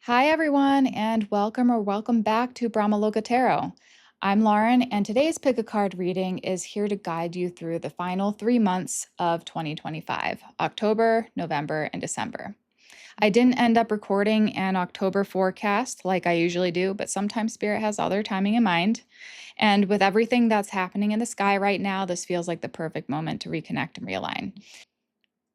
Hi, everyone, and welcome back to Brahmaloka Tarot. I'm Lauren, and today's pick a card reading is here to guide you through the final 3 months of 2025, October, November, and December. I didn't end up recording an October forecast like I usually do, but sometimes Spirit has other timing in mind. And with everything that's happening in the sky right now, this feels like the perfect moment to reconnect and realign.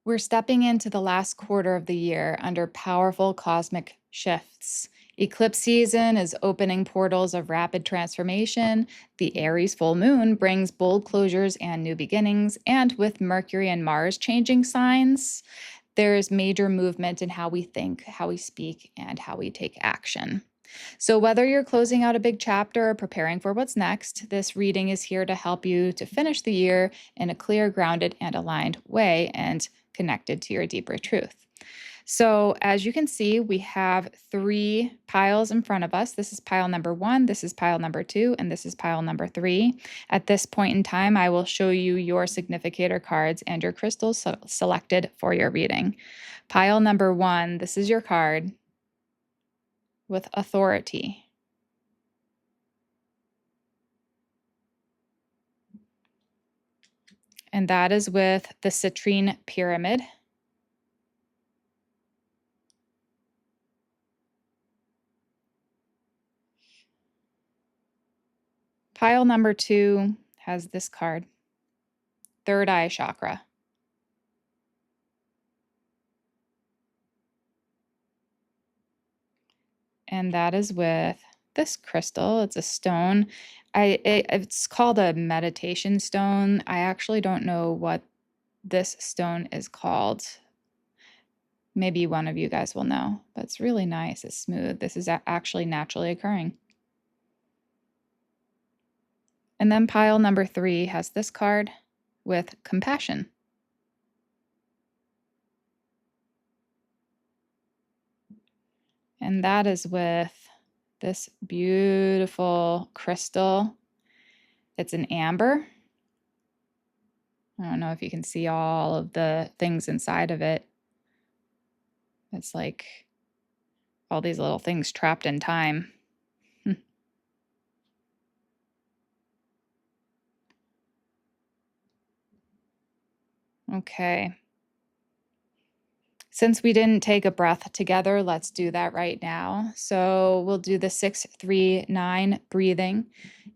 We're stepping into the last quarter of the year under powerful cosmic shifts. Eclipse season is opening portals of rapid transformation. The Aries full moon brings bold closures and new beginnings. And with Mercury and Mars changing signs, there's major movement in how we think, how we speak, and how we take action. So, whether you're closing out a big chapter or preparing for what's next, this reading is here to help you to finish the year in a clear, grounded, and aligned way and connected to your deeper truth. So, as you can see, we have 3 piles in front of us. This is pile number 1, this is pile number 2, and this is pile number 3. At this point in time, I will show you your significator cards and your crystals selected for your reading. Pile number 1, this is your card with authority. And that is with the Citrine pyramid. Pile number 2 has this card, Third Eye Chakra. And that is with this crystal. It's a stone. It's called a meditation stone. I actually don't know what this stone is called. Maybe one of you guys will know, but it's really nice. It's smooth. This is actually naturally occurring. And then pile number 3 has this card with compassion. And that is with this beautiful crystal. It's an amber. I don't know if you can see all of the things inside of it. It's like all these little things trapped in time. Okay. Since we didn't take a breath together, let's do that right now. So we'll do the 6-3-9 breathing.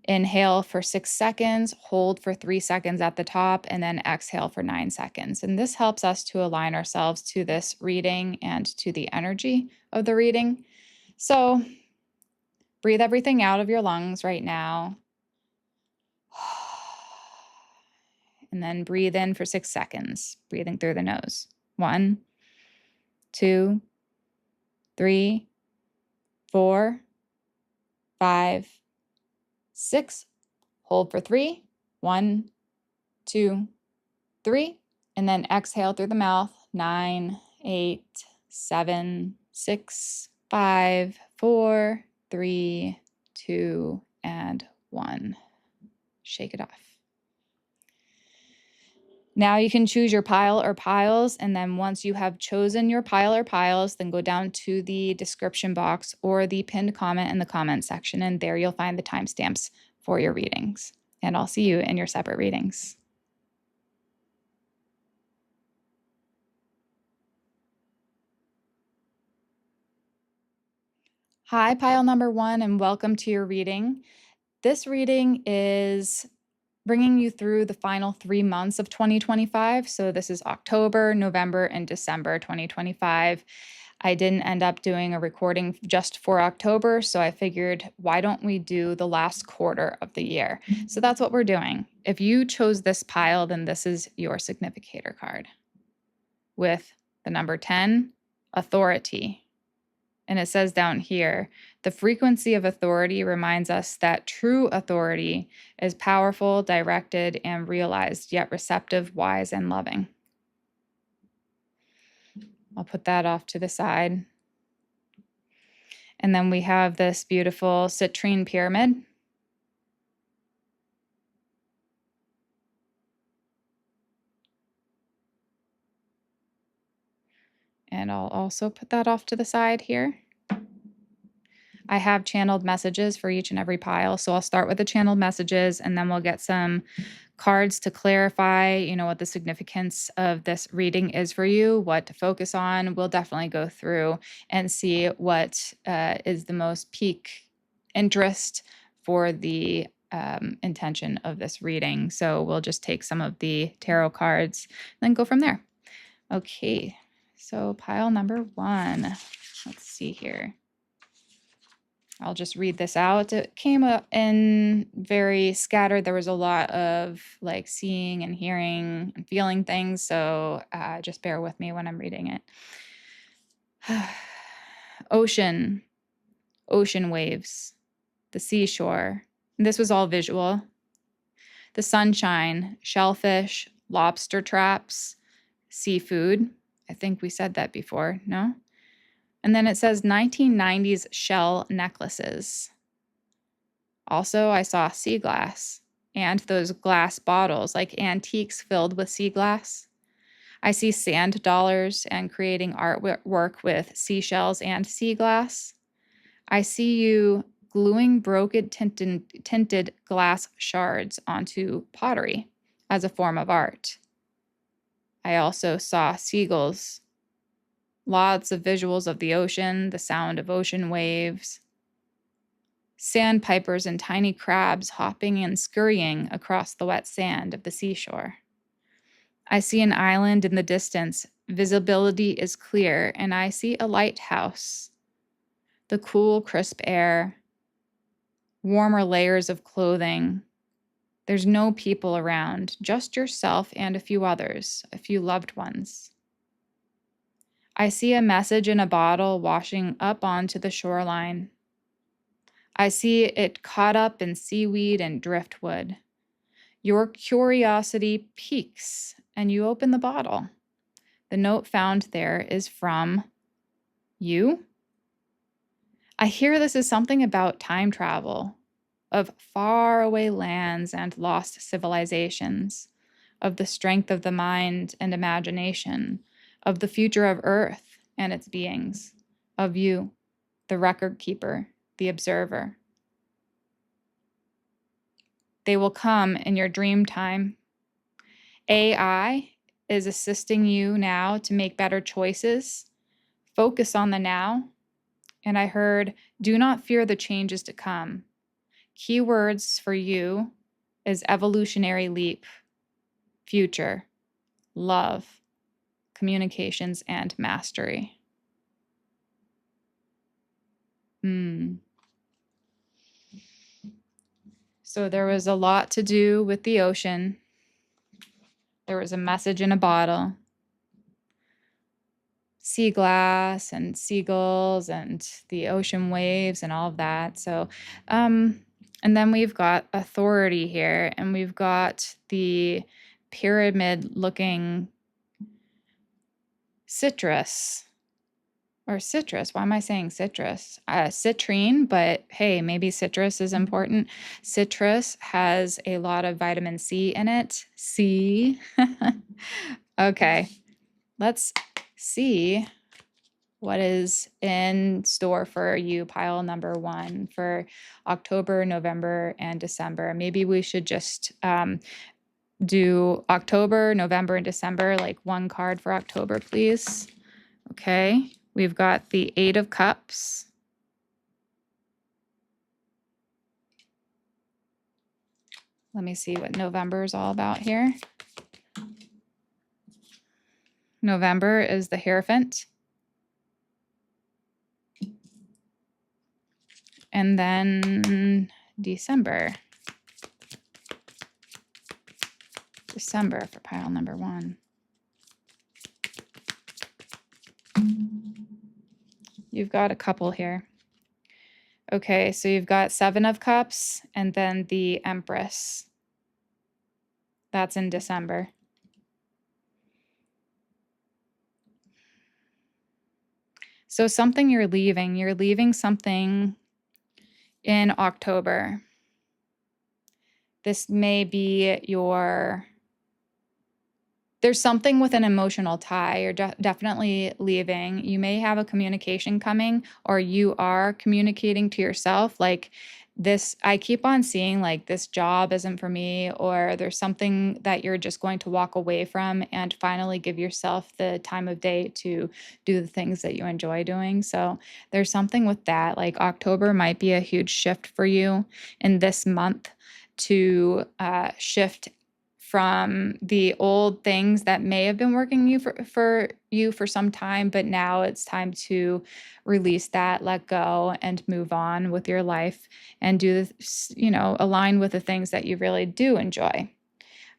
Inhale for 6 seconds, hold for 3 seconds at the top, and then exhale for 9 seconds. And this helps us to align ourselves to this reading and to the energy of the reading. So breathe everything out of your lungs right now. And then breathe in for 6 seconds, breathing through the nose. 1, 2, 3, 4, 5, 6. Hold for 3. 1, 2, 3. And then exhale through the mouth. 9, 8, 7, 6, 5, 4, 3, 2, and 1. Shake it off. Now you can choose your pile or piles, and then once you have chosen your pile or piles, then go down to the description box or the pinned comment in the comment section, and there you'll find the timestamps for your readings. And I'll see you in your separate readings. Hi, pile number 1, and welcome to your reading. This reading is bringing you through the final 3 months of 2025. So this is October, November, and December 2025. I didn't end up doing a recording just for October, so I figured, why don't we do the last quarter of the year? So that's what we're doing. If you chose this pile, then this is your significator card with the number 10, authority. And it says down here, the frequency of authority reminds us that true authority is powerful, directed, and realized, yet receptive, wise, and loving. I'll put that off to the side. And then we have this beautiful citrine pyramid. And I'll also put that off to the side here. I have channeled messages for each and every pile. So I'll start with the channeled messages, and then we'll get some cards to clarify, what the significance of this reading is for you, what to focus on. We'll definitely go through and see what is the most peak interest for the intention of this reading. So we'll just take some of the tarot cards and then go from there. Okay, so pile number 1. Let's see here. I'll just read this out. It came up in very scattered. There was a lot of like seeing and hearing and feeling things. So just bear with me when I'm reading it. Ocean waves, the seashore. This was all visual. The sunshine, shellfish, lobster traps, seafood. I think we said that before, no? And then it says 1990s shell necklaces. Also, I saw sea glass and those glass bottles, like antiques filled with sea glass. I see sand dollars and creating artwork with seashells and sea glass. I see you gluing broken tinted glass shards onto pottery as a form of art. I also saw seagulls, lots of visuals of the ocean, the sound of ocean waves, sandpipers and tiny crabs hopping and scurrying across the wet sand of the seashore. I see an island in the distance. Visibility is clear, and I see a lighthouse. The cool, crisp air, warmer layers of clothing. There's no people around, just yourself and a few others, a few loved ones. I see a message in a bottle washing up onto the shoreline. I see it caught up in seaweed and driftwood. Your curiosity piques, and you open the bottle. The note found there is from you. I hear this is something about time travel, of faraway lands and lost civilizations, of the strength of the mind and imagination, of the future of Earth and its beings, of you, the record keeper, the observer. They will come in your dream time. AI is assisting you now to make better choices. Focus on the now. And I heard, do not fear the changes to come. Keywords for you is evolutionary leap, future, love, communications, and mastery. So there was a lot to do with the ocean. There was a message in a bottle. Sea glass and seagulls and the ocean waves and all of that. So, and then we've got authority here, and we've got the pyramid-looking citrus. Why am I saying citrus? Citrine, but hey, maybe citrus is important. Citrus has a lot of vitamin C in it. C. Okay, let's see what is in store for you, pile number 1, for October, November, and December. Maybe we should just do October, November, and December, like one card for October, please. Okay, we've got the 8 of Cups. Let me see what November is all about here. November is the Hierophant. And then December. December for pile number 1. You've got a couple here. Okay, so you've got 7 of Cups and then the Empress. That's in December. So something you're leaving something in October. This may be there's something with an emotional tie. You're definitely leaving. You may have a communication coming, or you are communicating to yourself like, this, I keep on seeing like, this job isn't for me, or there's something that you're just going to walk away from and finally give yourself the time of day to do the things that you enjoy doing. So there's something with that. Like, October might be a huge shift for you in this month to shift from the old things that may have been working for you for some time, but now it's time to release that, let go, and move on with your life, and do this, align with the things that you really do enjoy.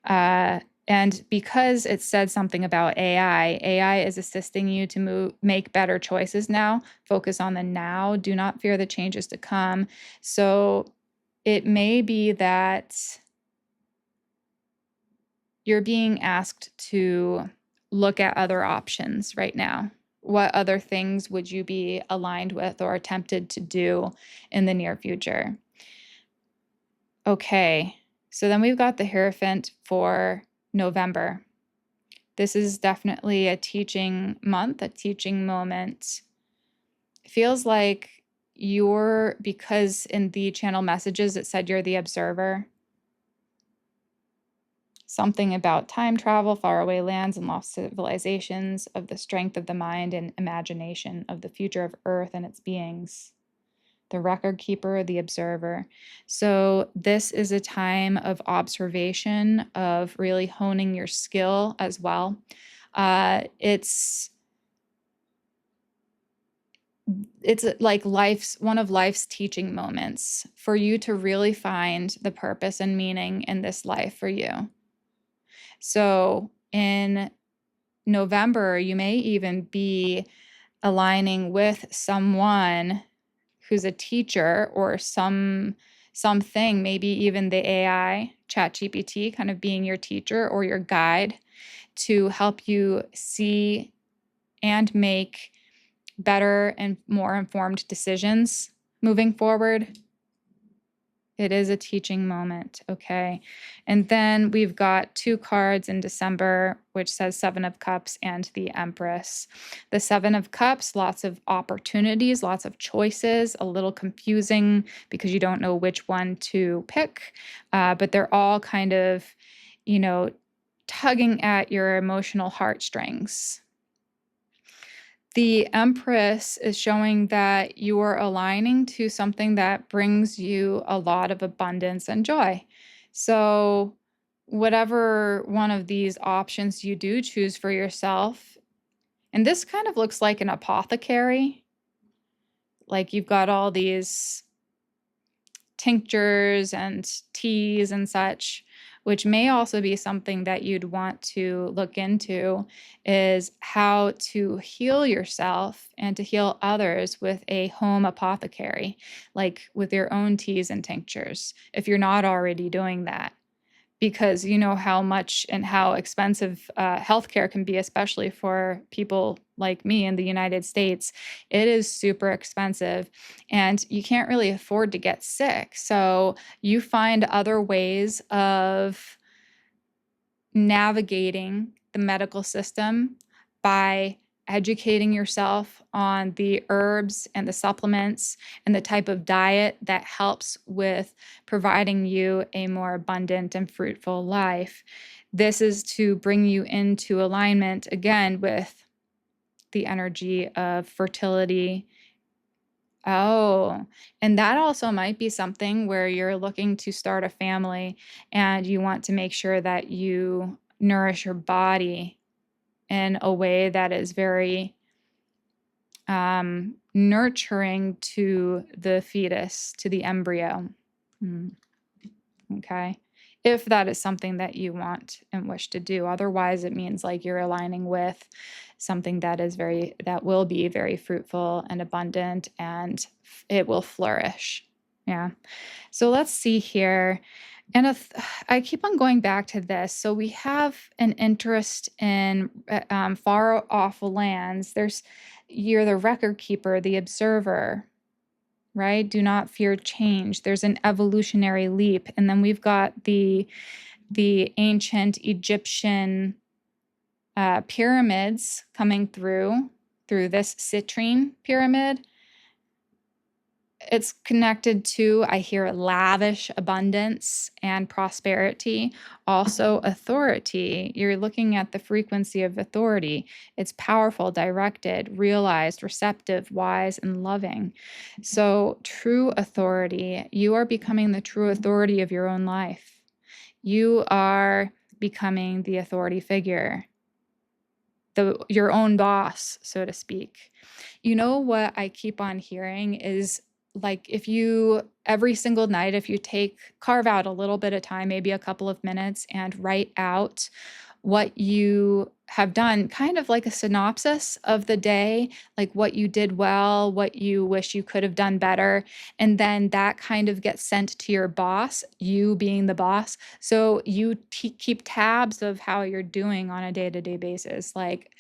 And because it said something about AI is assisting you to make better choices now. Focus on the now. Do not fear the changes to come. So it may be that you're being asked to look at other options right now. What other things would you be aligned with or tempted to do in the near future? Okay, so then we've got the Hierophant for November. This is definitely a teaching month, a teaching moment. It feels like because in the channel messages it said you're the observer. Something about time travel, faraway lands, and lost civilizations, of the strength of the mind and imagination, of the future of Earth and its beings. The record keeper, the observer. So this is a time of observation, of really honing your skill as well. It's like one of life's teaching moments for you to really find the purpose and meaning in this life for you. So in November, you may even be aligning with someone who's a teacher, or something, maybe even the AI, ChatGPT, kind of being your teacher or your guide to help you see and make better and more informed decisions moving forward. It is a teaching moment, okay? And then we've got 2 cards in December, which says 7 of Cups and the Empress. The 7 of Cups, lots of opportunities, lots of choices, a little confusing because you don't know which one to pick, but they're all kind of, tugging at your emotional heartstrings. The Empress is showing that you are aligning to something that brings you a lot of abundance and joy. So whatever one of these options you do choose for yourself, and this kind of looks like an apothecary, like you've got all these tinctures and teas and such, which may also be something that you'd want to look into, is how to heal yourself and to heal others with a home apothecary, like with your own teas and tinctures, if you're not already doing that. Because you know how much and how expensive healthcare can be, especially for people like me in the United States. It is super expensive, and you can't really afford to get sick. So you find other ways of navigating the medical system by educating yourself on the herbs and the supplements and the type of diet that helps with providing you a more abundant and fruitful life. This is to bring you into alignment again with the energy of fertility. Oh, and that also might be something where you're looking to start a family and you want to make sure that you nourish your body in a way that is very nurturing to the fetus, to the embryo. Okay. If that is something that you want and wish to do. Otherwise, it means like you're aligning with something that will be very fruitful and abundant, and it will flourish. Yeah. So let's see here. And I keep on going back to this. So we have an interest in far off lands. You're the record keeper, the observer, right? Do not fear change. There's an evolutionary leap. And then we've got the ancient Egyptian pyramids coming through this citrine pyramid. It's connected to, I hear, lavish abundance and prosperity, also authority. You're looking at the frequency of authority. It's powerful, directed, realized, receptive, wise, and loving. So, true authority, you are becoming the true authority of your own life. You are becoming the authority figure, your own boss, so to speak. You know what I keep on hearing is, like, if you every single night, if you carve out a little bit of time, maybe a couple of minutes, and write out what you have done, kind of like a synopsis of the day, like what you did well, what you wish you could have done better. And then that kind of gets sent to your boss, you being the boss. So you keep tabs of how you're doing on a day-to-day basis. Like,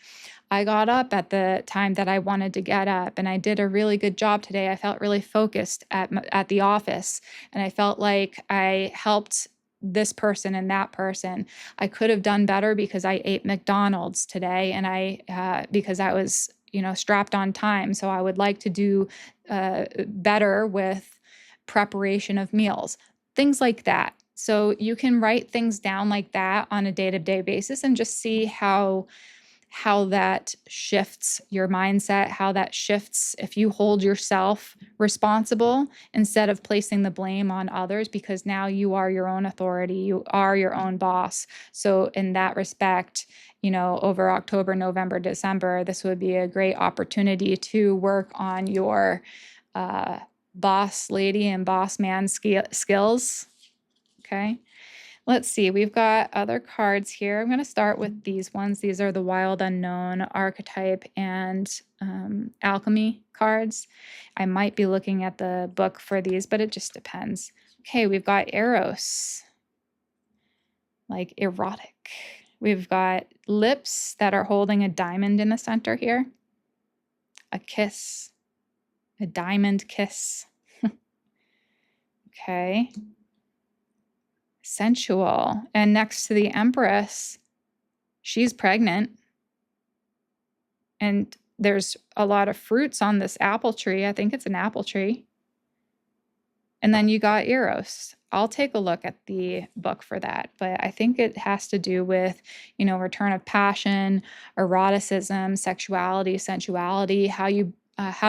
I got up at the time that I wanted to get up, and I did a really good job today. I felt really focused at the office, and I felt like I helped this person and that person. I could have done better because I ate McDonald's today, and because I was, strapped on time. So I would like to do better with preparation of meals, things like that. So you can write things down like that on a day-to-day basis and just see how that shifts your mindset, how that shifts if you hold yourself responsible instead of placing the blame on others, because now you are your own authority, you are your own boss. So in that respect, over October, November, December, this would be a great opportunity to work on your boss lady and boss man skills. Okay. Let's see, we've got other cards here. I'm going to start with these ones. These are the Wild Unknown, Archetype, and Alchemy cards. I might be looking at the book for these, but it just depends. Okay, we've got Eros, like erotic. We've got lips that are holding a diamond in the center here. A kiss, a diamond kiss. Okay. Sensual. And next to the Empress, she's pregnant. And there's a lot of fruits on this apple tree. I think it's an apple tree. And then you got Eros. I'll take a look at the book for that, but I think it has to do with, return of passion, eroticism, sexuality, sensuality, how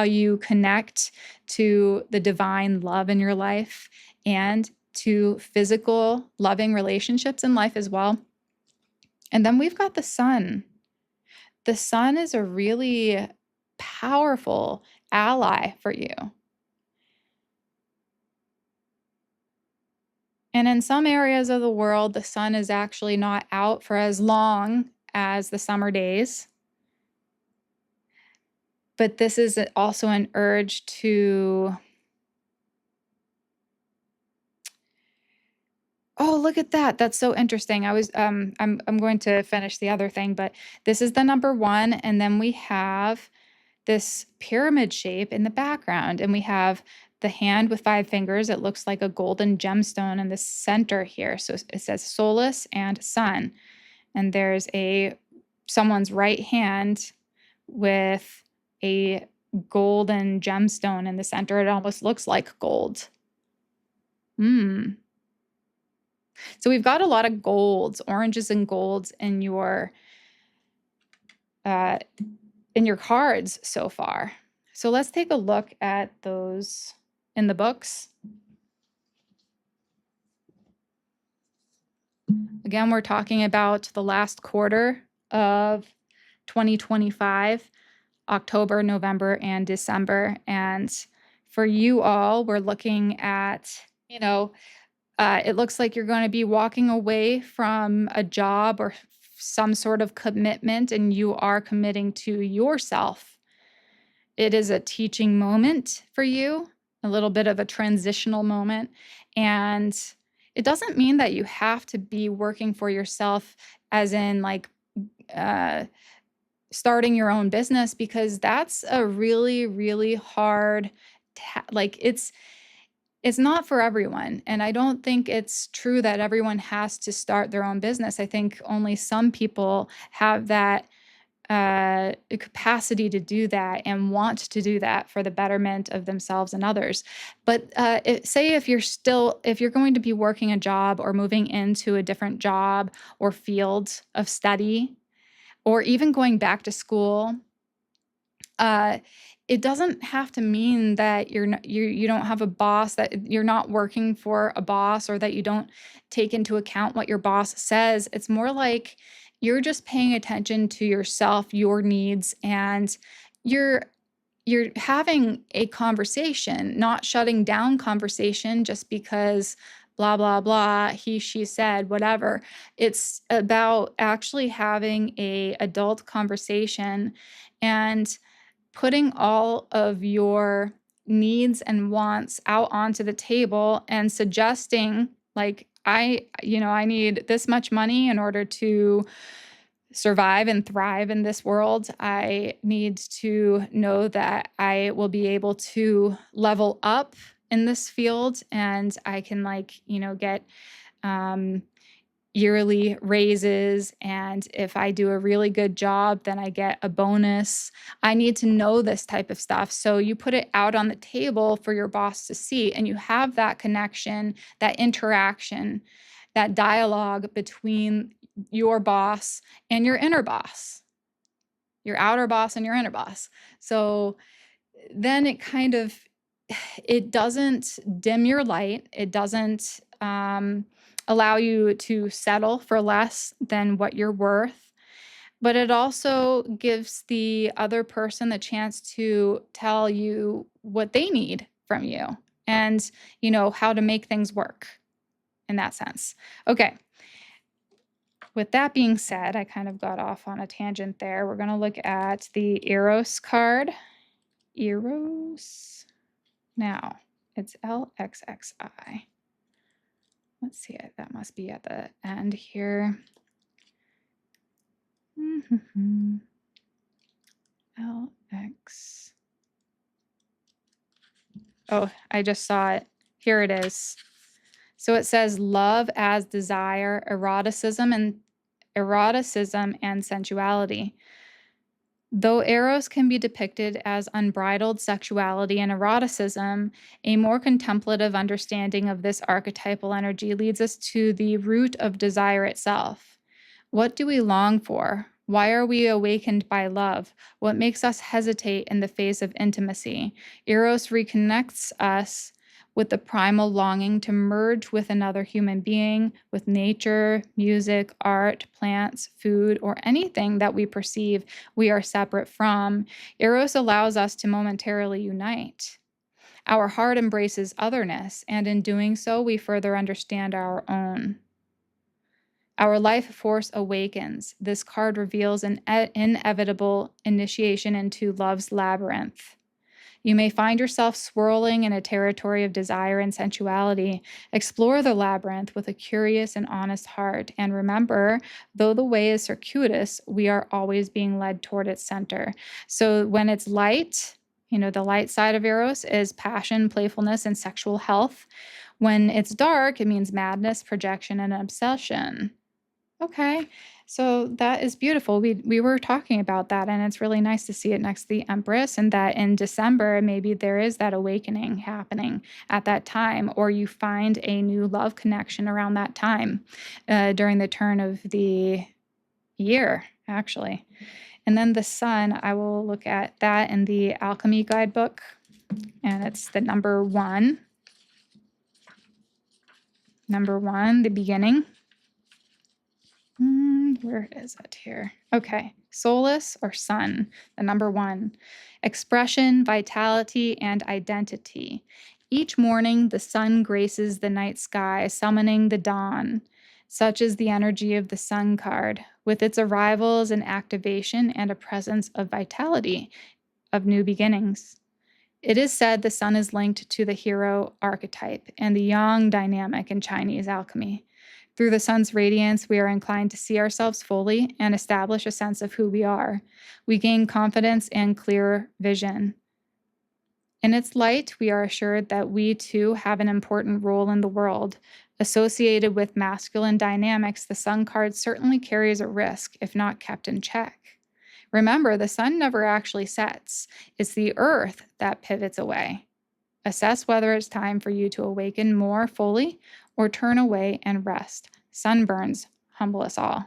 you connect to the divine love in your life and to physical loving relationships in life as well. And then we've got the sun. The sun is a really powerful ally for you. And in some areas of the world, the sun is actually not out for as long as the summer days. But this is also an urge to, oh, look at that. That's so interesting. I'm going to finish the other thing, but this is the number 1, and then we have this pyramid shape in the background, and we have the hand with 5 fingers. It looks like a golden gemstone in the center here. So it says Solus and Sun. And there's someone's right hand with a golden gemstone in the center. It almost looks like gold. So we've got a lot of golds, oranges and golds in your cards so far. So let's take a look at those in the books. Again, we're talking about the last quarter of 2025, October, November, and December. And for you all, we're looking at, it looks like you're going to be walking away from a job or some sort of commitment, and you are committing to yourself. It is a teaching moment for you, a little bit of a transitional moment. And it doesn't mean that you have to be working for yourself, as in like starting your own business, because that's a really, really hard, It's not for everyone, and I don't think it's true that everyone has to start their own business. I think only some people have that capacity to do that and want to do that for the betterment of themselves and others. But say if you're going to be working a job or moving into a different job or field of study, or even going back to school, uh, it doesn't have to mean that you don't have a boss, that you're not working for a boss, or that you don't take into account what your boss says. It's more like you're just paying attention to yourself, your needs, and you're you're having a conversation, not shutting down conversation just because blah blah blah, he she said, whatever. It's about actually having a adult conversation and putting all of your needs and wants out onto the table and suggesting, like, I need this much money in order to survive and thrive in this world. I need to know that I will be able to level up in this field, and I can, like, get um yearly raises, and if I do a really good job, then I get a bonus. I need to know this type of stuff. So you put it out on the table for your boss to see, and you have that connection, that interaction, that dialogue between your boss and your inner boss, your outer boss and your inner boss. So then it doesn't dim your light. It doesn't allow you to settle for less than what you're worth. But it also gives the other person the chance to tell you what they need from you, and, how to make things work in that sense. Okay. With that being said, I kind of got off on a tangent there. We're going to look at the Eros card. Eros. Now, it's LXXI. Let's see, that must be at the end here. LX. Oh, I just saw it. Here it is. So it says love as desire, eroticism and sensuality. Though Eros can be depicted as unbridled sexuality and eroticism, a more contemplative understanding of this archetypal energy leads us to the root of desire itself. What do we long for? Why are we awakened by love? What makes us hesitate in the face of intimacy? Eros reconnects us with the primal longing to merge with another human being, with nature, music, art, plants, food, or anything that we perceive we are separate from. Eros allows us to momentarily unite. Our heart embraces otherness, and in doing so, we further understand our own. Our life force awakens. This card reveals an inevitable initiation into love's labyrinth. You may find yourself swirling in a territory of desire and sensuality. Explore the labyrinth with a curious and honest heart. And remember, though the way is circuitous, we are always being led toward its center. So when it's light, the light side of Eros is passion, playfulness, and sexual health. When it's dark, it means madness, projection, and obsession. Okay, so that is beautiful. We were talking about that, and it's really nice to see it next to the Empress, and that in December, maybe there is that awakening happening at that time, or you find a new love connection around that time during the turn of the year, actually. And then the Sun, I will look at that in the Alchemy Guidebook, and it's the number 1. Number 1, the beginning. Where is it here? Okay. Solace or sun, the number 1. Expression, vitality, and identity. Each morning, the sun graces the night sky, summoning the dawn. Such is the energy of the Sun card, with its arrivals and activation and a presence of vitality, of new beginnings. It is said the sun is linked to the hero archetype and the yang dynamic in Chinese alchemy. Through the sun's radiance, we are inclined to see ourselves fully and establish a sense of who we are. We gain confidence and clear vision. In its light, we are assured that we too have an important role in the world. Associated with masculine dynamics, the sun card certainly carries a risk if not kept in check. Remember, the sun never actually sets, it's the earth that pivots away. Assess whether it's time for you to awaken more fully or turn away and rest. Sunburns humble us all.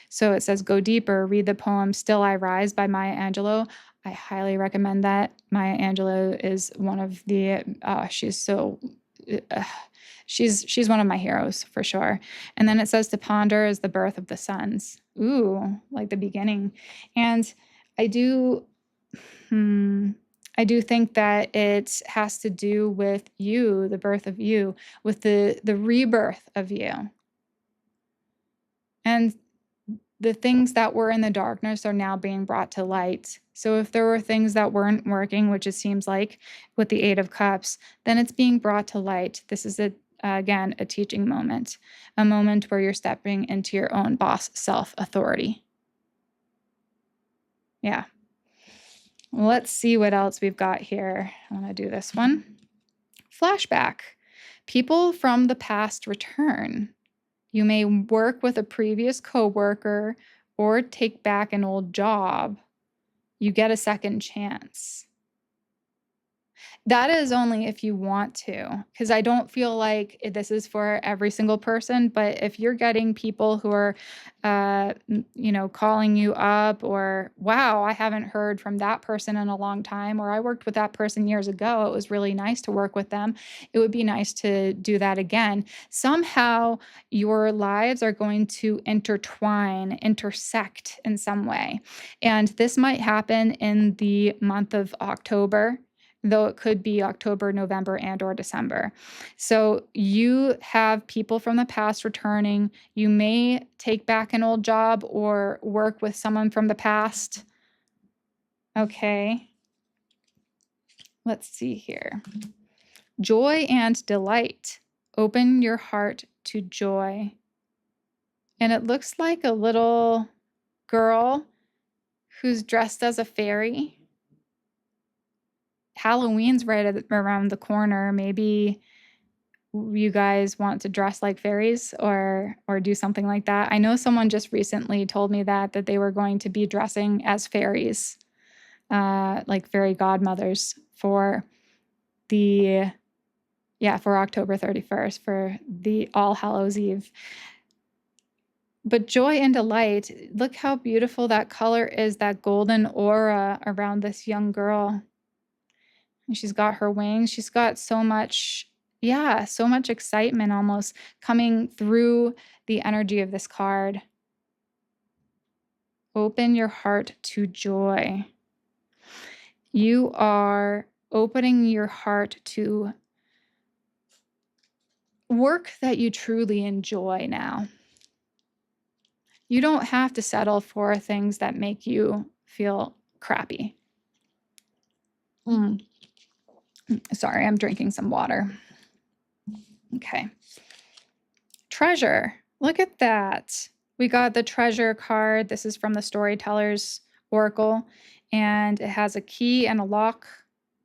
So it says, go deeper, read the poem Still I Rise by Maya Angelou. I highly recommend that. Maya Angelou is one of the, uh, she's one of my heroes for sure. And then it says to ponder is the birth of the suns. Ooh, like the beginning. And I do, I do think that it has to do with you, the birth of you, with the rebirth of you. And the things that were in the darkness are now being brought to light. So if there were things that weren't working, which it seems like with the Eight of Cups, then it's being brought to light. This is again, a teaching moment, a moment where you're stepping into your own boss self authority. Yeah. Let's see what else we've got here. I want to do this one. Flashback. People from the past return. You may work with a previous coworker or take back an old job. You get a second chance. That is only if you want to, because I don't feel like this is for every single person. But if you're getting people who are, calling you up or, wow, I haven't heard from that person in a long time, or I worked with that person years ago. It was really nice to work with them. It would be nice to do that again. Somehow your lives are going to intertwine, intersect in some way. And this might happen in the month of October, though it could be October, November, and or December. So you have people from the past returning. You may take back an old job or work with someone from the past. Okay. Let's see here. Joy and delight. Open your heart to joy. And it looks like a little girl who's dressed as a fairy. Halloween's right around the corner. Maybe you guys want to dress like fairies or do something like that. I know someone just recently told me that they were going to be dressing as fairies, like fairy godmothers for October 31st, for the All Hallows Eve. But joy and delight, look how beautiful that color is, that golden aura around this young girl. And she's got her wings. She's got so much excitement almost coming through the energy of this card. Open your heart to joy. You are opening your heart to work that you truly enjoy now. You don't have to settle for things that make you feel crappy. Sorry, I'm drinking some water. Okay. Treasure. Look at that. We got the treasure card. This is from the Storyteller's Oracle, and it has a key and a lock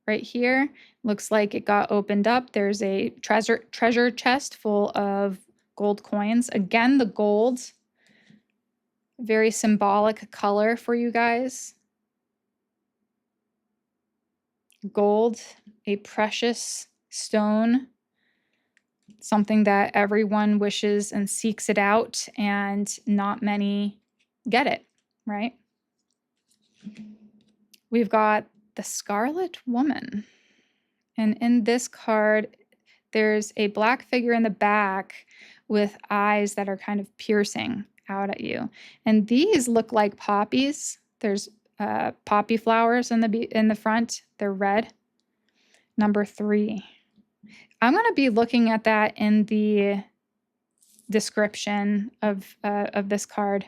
right here. Looks like it got opened up. There's a treasure chest full of gold coins. Again, the gold, very symbolic color for you guys. Gold, a precious stone, something that everyone wishes and seeks it out, and not many get it, right? We've got the Scarlet Woman. And in this card, there's a black figure in the back with eyes that are kind of piercing out at you. And these look like poppies. There's poppy flowers in the front. They're red. Number 3. I'm going to be looking at that in the description of this card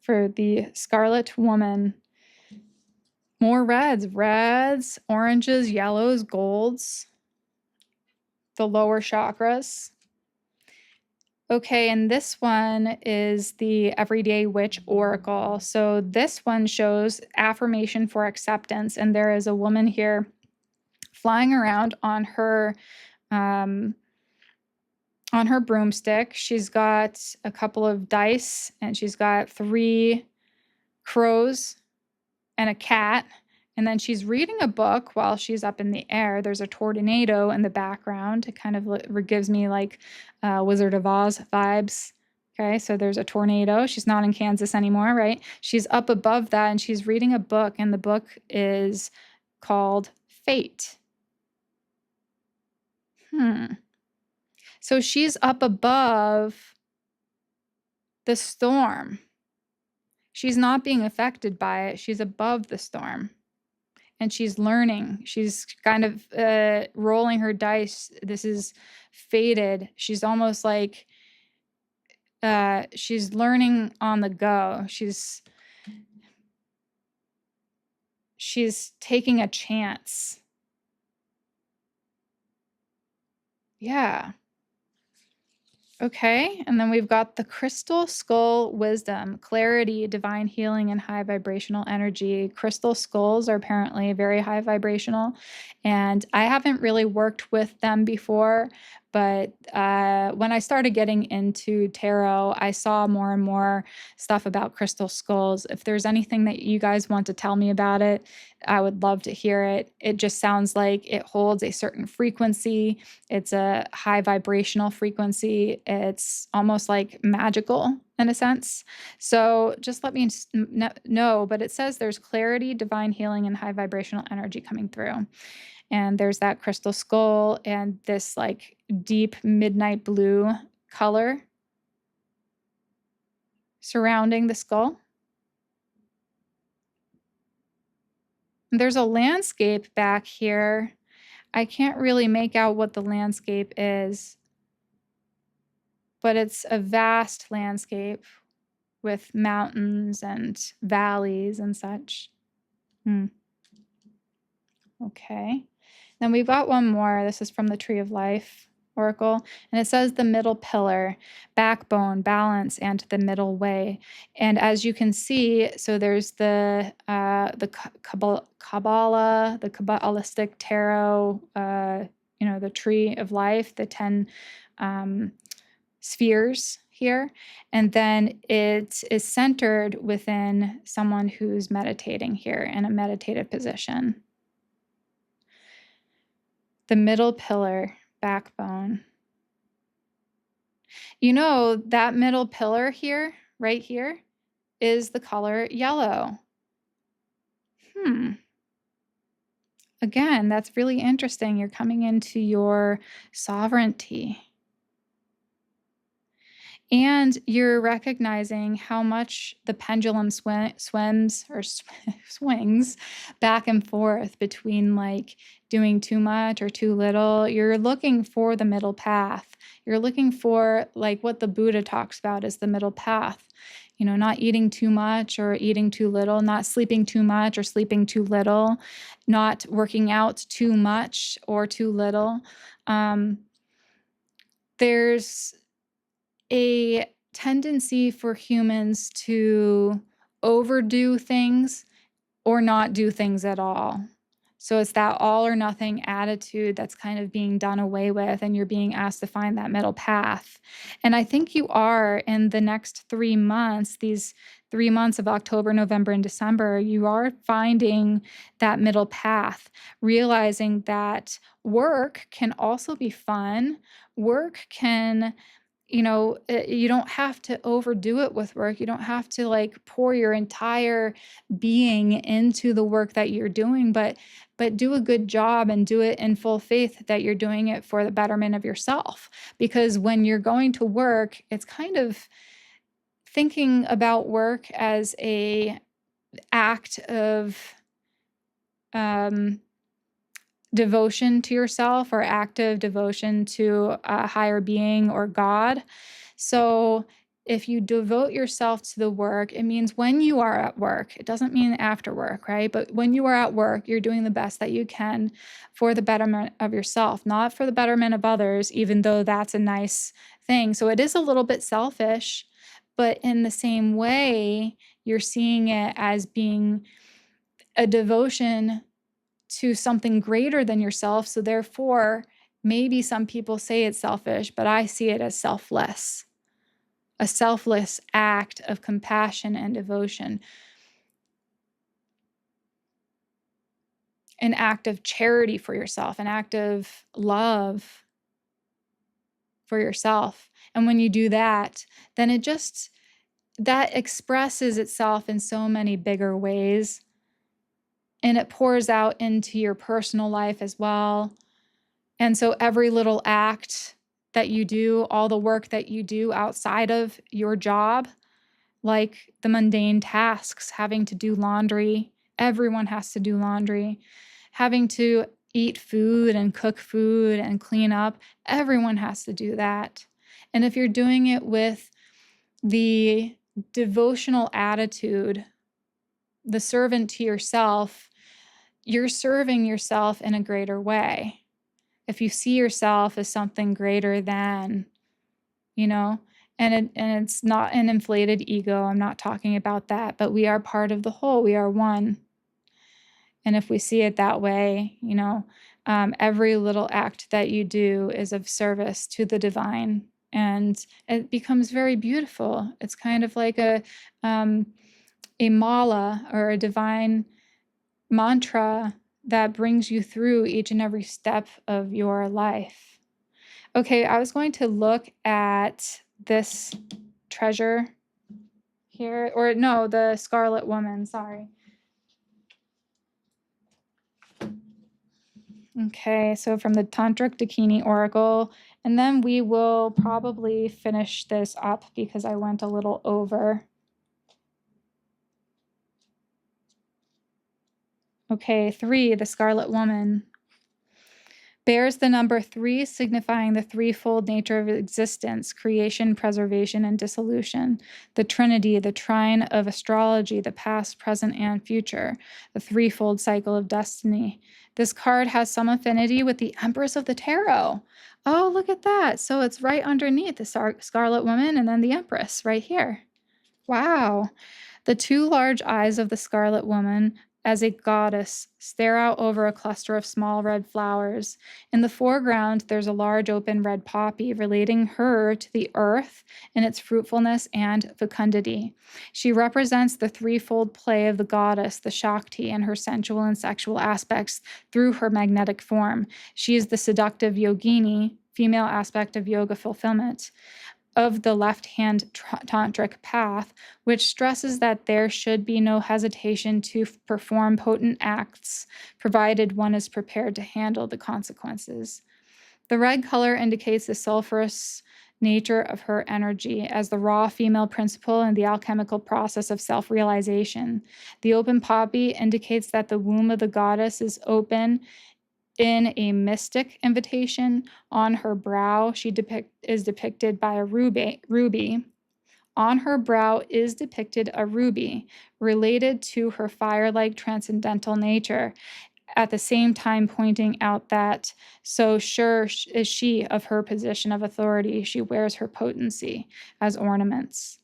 for the Scarlet Woman. More reds, oranges, yellows, golds. The lower chakras. Okay, and this one is the Everyday Witch Oracle. So this one shows affirmation for acceptance, and there is a woman here flying around um, on her broomstick. She's got a couple of dice, and she's got 3 crows and a cat. And then she's reading a book while she's up in the air. There's a tornado in the background. It kind of gives me like Wizard of Oz vibes. Okay, so there's a tornado. She's not in Kansas anymore, right? She's up above that and she's reading a book, and the book is called Fate. So she's up above the storm. She's not being affected by it. She's above the storm. And she's learning. She's kind of rolling her dice. This is fated. She's almost like she's learning on the go. She's taking a chance. Yeah. Okay, and then we've got the Crystal Skull Wisdom, clarity, divine healing, and high vibrational energy. Crystal skulls are apparently very high vibrational, and I haven't really worked with them before, but when I started getting into tarot, I saw more and more stuff about crystal skulls. If there's anything that you guys want to tell me about it, I would love to hear it. It just sounds like it holds a certain frequency. It's a high vibrational frequency. It's almost like magical in a sense. So just let me know. But it says there's clarity, divine healing, and high vibrational energy coming through. And there's that crystal skull and this like deep midnight blue color surrounding the skull. There's a landscape back here. I can't really make out what the landscape is, but it's a vast landscape with mountains and valleys and such. Okay. Then we've got one more. This is from the Tree of Life Oracle, and it says the middle pillar, backbone, balance, and the middle way. And as you can see, so there's the Kabbalah, the Kabbalistic tarot, the Tree of Life, the 10 spheres here, and then it is centered within someone who's meditating here in a meditative position. The middle pillar, backbone. That middle pillar here, right here, is the color yellow. Again, that's really interesting. You're coming into your sovereignty. And you're recognizing how much the pendulum swings back and forth between like doing too much or too little. You're looking for the middle path. You're looking for like what the Buddha talks about is the middle path. Not eating too much or eating too little, not sleeping too much or sleeping too little, not working out too much or too little. There's a tendency for humans to overdo things or not do things at all. So it's that all or nothing attitude that's kind of being done away with, and you're being asked to find that middle path. And I think you are in the next 3 months, these 3 months of October, November, and December, you are finding that middle path, realizing that work can also be fun. Work can you don't have to overdo it with work. You don't have to like pour your entire being into the work that you're doing, but do a good job and do it in full faith that you're doing it for the betterment of yourself. Because when you're going to work, it's kind of thinking about work as a act of devotion to yourself or active devotion to a higher being or God. So if you devote yourself to the work, it means when you are at work. It doesn't mean after work, right? But when you are at work, you're doing the best that you can for the betterment of yourself, not for the betterment of others, even though that's a nice thing. So it is a little bit selfish, but in the same way, you're seeing it as being a devotion to something greater than yourself. So therefore, maybe some people say it's selfish, but I see it as selfless, a selfless act of compassion and devotion, an act of charity for yourself, an act of love for yourself. And when you do that, then that expresses itself in so many bigger ways. And it pours out into your personal life as well. And so every little act that you do, all the work that you do outside of your job, like the mundane tasks, having to do laundry, everyone has to do laundry, having to eat food and cook food and clean up, everyone has to do that. And if you're doing it with the devotional attitude, the servant to yourself, you're serving yourself in a greater way. If you see yourself as something greater than, and it's not an inflated ego. I'm not talking about that, but we are part of the whole. We are one. And if we see it that way, every little act that you do is of service to the divine, and it becomes very beautiful. It's kind of like a mala or a divine mantra that brings you through each and every step of your life. Okay, I was going to look at this treasure here, or no, the Scarlet Woman, sorry. Okay, so from the Tantric Dakini Oracle, and then we will probably finish this up because I went a little over. Okay, 3, the Scarlet Woman, bears the number 3, signifying the threefold nature of existence: creation, preservation, and dissolution. The Trinity, the trine of astrology, the past, present, and future. The threefold cycle of destiny. This card has some affinity with the Empress of the Tarot. Oh, look at that. So it's right underneath the Scarlet Woman and then the Empress right here. Wow. The 2 large eyes of the Scarlet Woman, as a goddess, stare out over a cluster of small red flowers. In the foreground, there's a large open red poppy, relating her to the earth in its fruitfulness and fecundity. She represents the threefold play of the goddess, the Shakti, and her sensual and sexual aspects through her magnetic form. She is the seductive yogini, female aspect of yoga fulfillment, of the left-hand tantric path, which stresses that there should be no hesitation to perform potent acts, provided one is prepared to handle the consequences. The red color indicates the sulfurous nature of her energy as the raw female principle in the alchemical process of self-realization. The open poppy indicates that the womb of the goddess is open in a mystic invitation. On her brow, she is depicted by a ruby. On her brow is depicted a ruby, related to her fire-like transcendental nature, at the same time pointing out that so sure is she of her position of authority, she wears her potency as ornaments.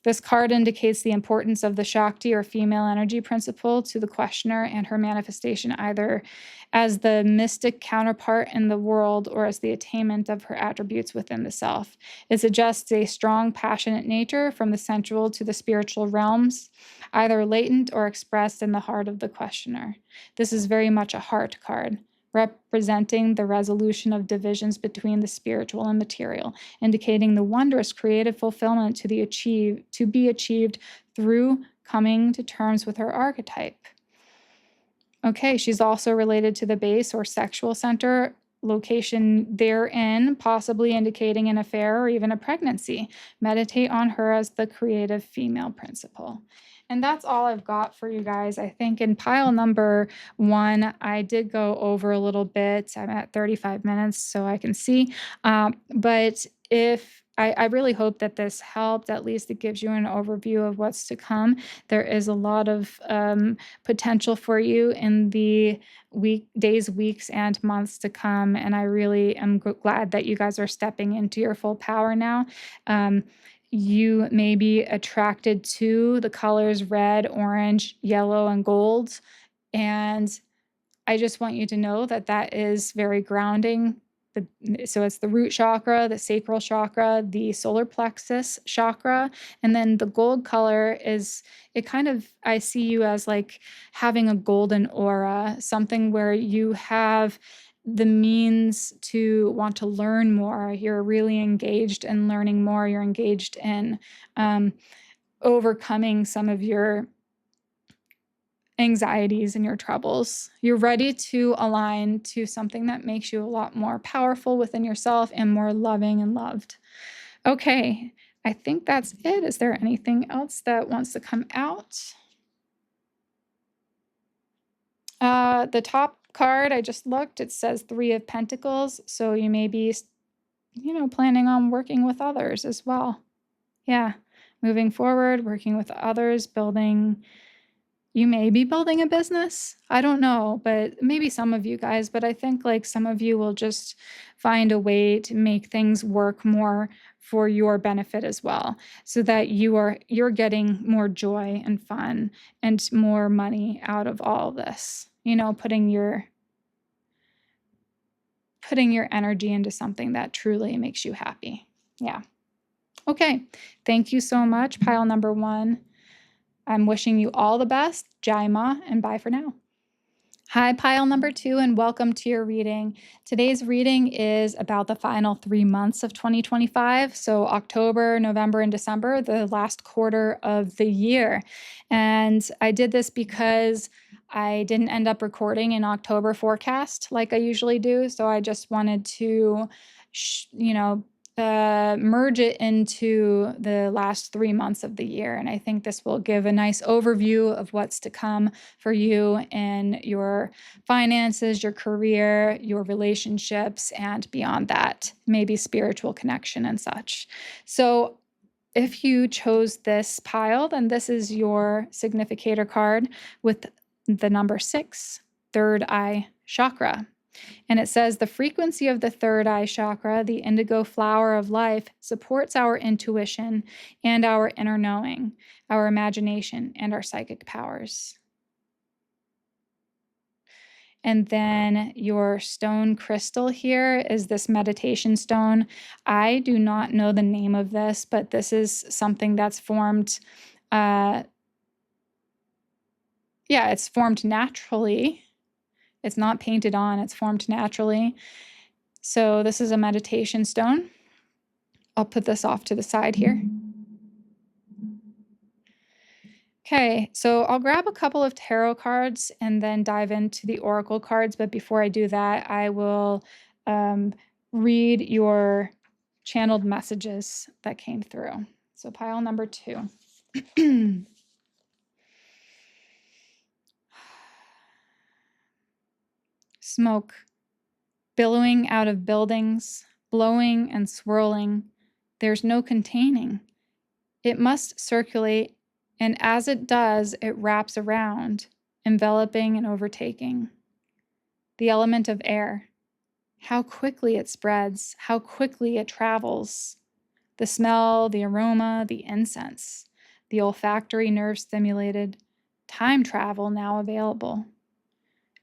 This card indicates the importance of the Shakti or female energy principle to the questioner and her manifestation, either as the mystic counterpart in the world or as the attainment of her attributes within the self. It suggests a strong, passionate nature from the sensual to the spiritual realms, either latent or expressed in the heart of the questioner. This is very much a heart card, representing the resolution of divisions between the spiritual and material, indicating the wondrous creative fulfillment to be achieved through coming to terms with her archetype. Okay, she's also related to the base or sexual center, location therein, possibly indicating an affair or even a pregnancy. Meditate on her as the creative female principle. And that's all I've got for you guys. I think in pile number 1, I did go over a little bit. I'm at 35 minutes, so I can see. But if I really hope that this helped. At least it gives you an overview of what's to come. There is a lot of potential for you in the days, weeks, and months to come. And I really am glad that you guys are stepping into your full power now. You may be attracted to the colors red, orange, yellow, and gold. And I just want you to know that that is very grounding. So it's the root chakra, the sacral chakra, the solar plexus chakra, and then the gold color is, it kind of, I see you as like having a golden aura, something where you have the means to want to learn more. You're really engaged in learning more. You're engaged in overcoming some of your anxieties and your troubles. You're ready to align to something that makes you a lot more powerful within yourself and more loving and loved. Okay, I think that's it. Is there anything else that wants to come out? The top card, I just looked, it says 3 of Pentacles. So you may be, planning on working with others as well. Yeah, moving forward, working with others, building. You may be building a business. I don't know, but maybe some of you guys, but I think like some of you will just find a way to make things work more for your benefit as well, so that you're getting more joy and fun and more money out of all of this. Putting your energy into something that truly makes you happy. Yeah. Okay. Thank you so much, pile number 1. I'm wishing you all the best. Jai Ma, and bye for now. Hi, pile number 2, and welcome to your reading. Today's reading is about the final 3 months of 2025. So October, November, and December, the last quarter of the year. And I did this because I didn't end up recording an October forecast like I usually do. So I just wanted to, merge it into the last 3 months of the year. And I think this will give a nice overview of what's to come for you in your finances, your career, your relationships, and beyond that, maybe spiritual connection and such. So if you chose this pile, then this is your significator card with the number 6, third eye chakra. And it says the frequency of the third eye chakra, the indigo flower of life, supports our intuition and our inner knowing, our imagination, and our psychic powers. And then your stone crystal here is this meditation stone. I do not know the name of this, but this is something that's formed. It's formed naturally. It's not painted on, it's formed naturally. So this is a meditation stone. I'll put this off to the side here. Okay, so I'll grab a couple of tarot cards and then dive into the oracle cards. But before I do that, I will read your channeled messages that came through. So pile number 2. Smoke, billowing out of buildings, blowing and swirling. There's no containing. It must circulate, and as it does, it wraps around, enveloping and overtaking. The element of air. How quickly it spreads, how quickly it travels. The smell, the aroma, the incense, the olfactory nerve stimulated, time travel now available.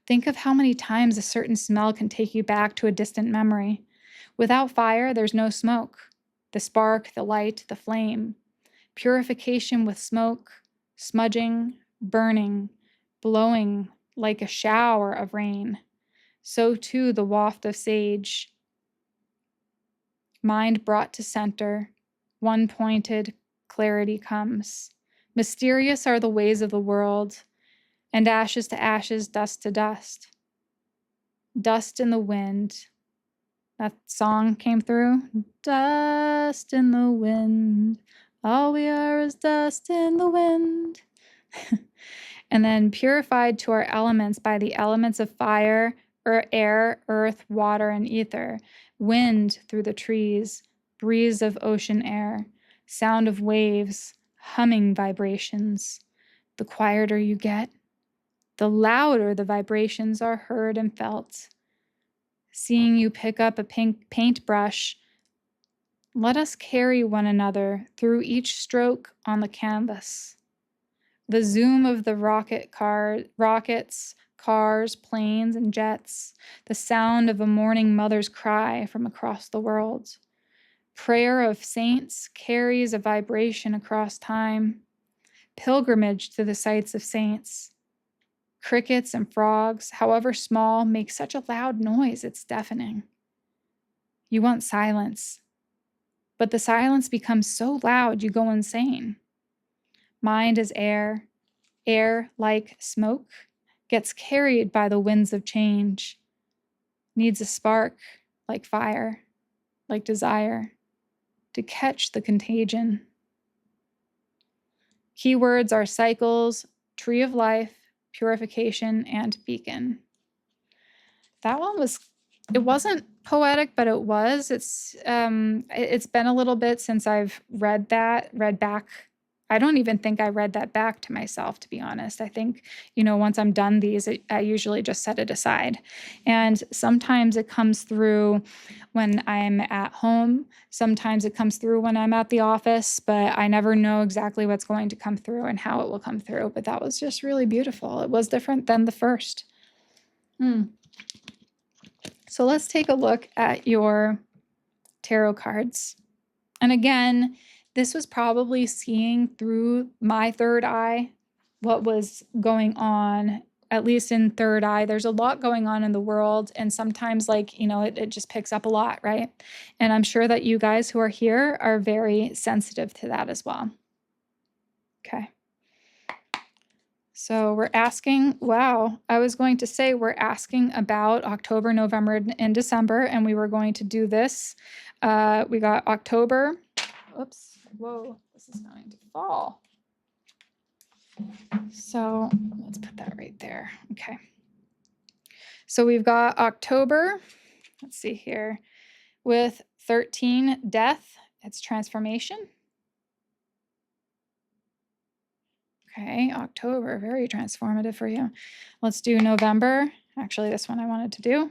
Think of how many times a certain smell can take you back to a distant memory. Without fire, there's no smoke. The spark, the light, the flame. Purification with smoke, smudging, burning, blowing like a shower of rain. So too the waft of sage. Mind brought to center, one-pointed, clarity comes. Mysterious are the ways of the world, and ashes to ashes, dust to dust. Dust in the wind. That song came through. Dust in the wind. All we are is dust in the wind. And then purified to our elements by the elements of fire, air, earth, water, and ether, wind through the trees, breeze of ocean air, sound of waves, humming vibrations. The quieter you get, the louder the vibrations are heard and felt. Seeing you pick up a pink paintbrush, let us carry one another through each stroke on the canvas. The zoom of the rockets, cars, planes, and jets, the sound of a mourning mother's cry from across the world. Prayer of saints carries a vibration across time. Pilgrimage to the sites of saints. Crickets and frogs, however small, make such a loud noise it's deafening. You want silence, but the silence becomes so loud you go insane. Mind is air, air like smoke, gets carried by the winds of change, needs a spark like fire, like desire, to catch the contagion. Keywords are cycles, tree of life, purification, and beacon. That one it wasn't poetic, but it was. It's been a little bit since I've read back. I don't even think I read that back to myself, to be honest. I think, once I'm done these, I usually just set it aside. And sometimes it comes through when I'm at home. Sometimes it comes through when I'm at the office, but I never know exactly what's going to come through and how it will come through. But that was just really beautiful. It was different than the first. So let's take a look at your tarot cards. And again, this was probably seeing through my third eye what was going on, at least in third eye. There's a lot going on in the world, and sometimes it just picks up a lot, right? And I'm sure that you guys who are here are very sensitive to that as well. Okay. So we're asking, I was going to say we're asking about October, November, and December, and we were going to do this. We got October. Oops, whoa, this is going to fall. So let's put that right there. Okay. So we've got October, let's see here, with 13, death, it's transformation. Okay, October, very transformative for you. Let's do November. Actually, this one I wanted to do.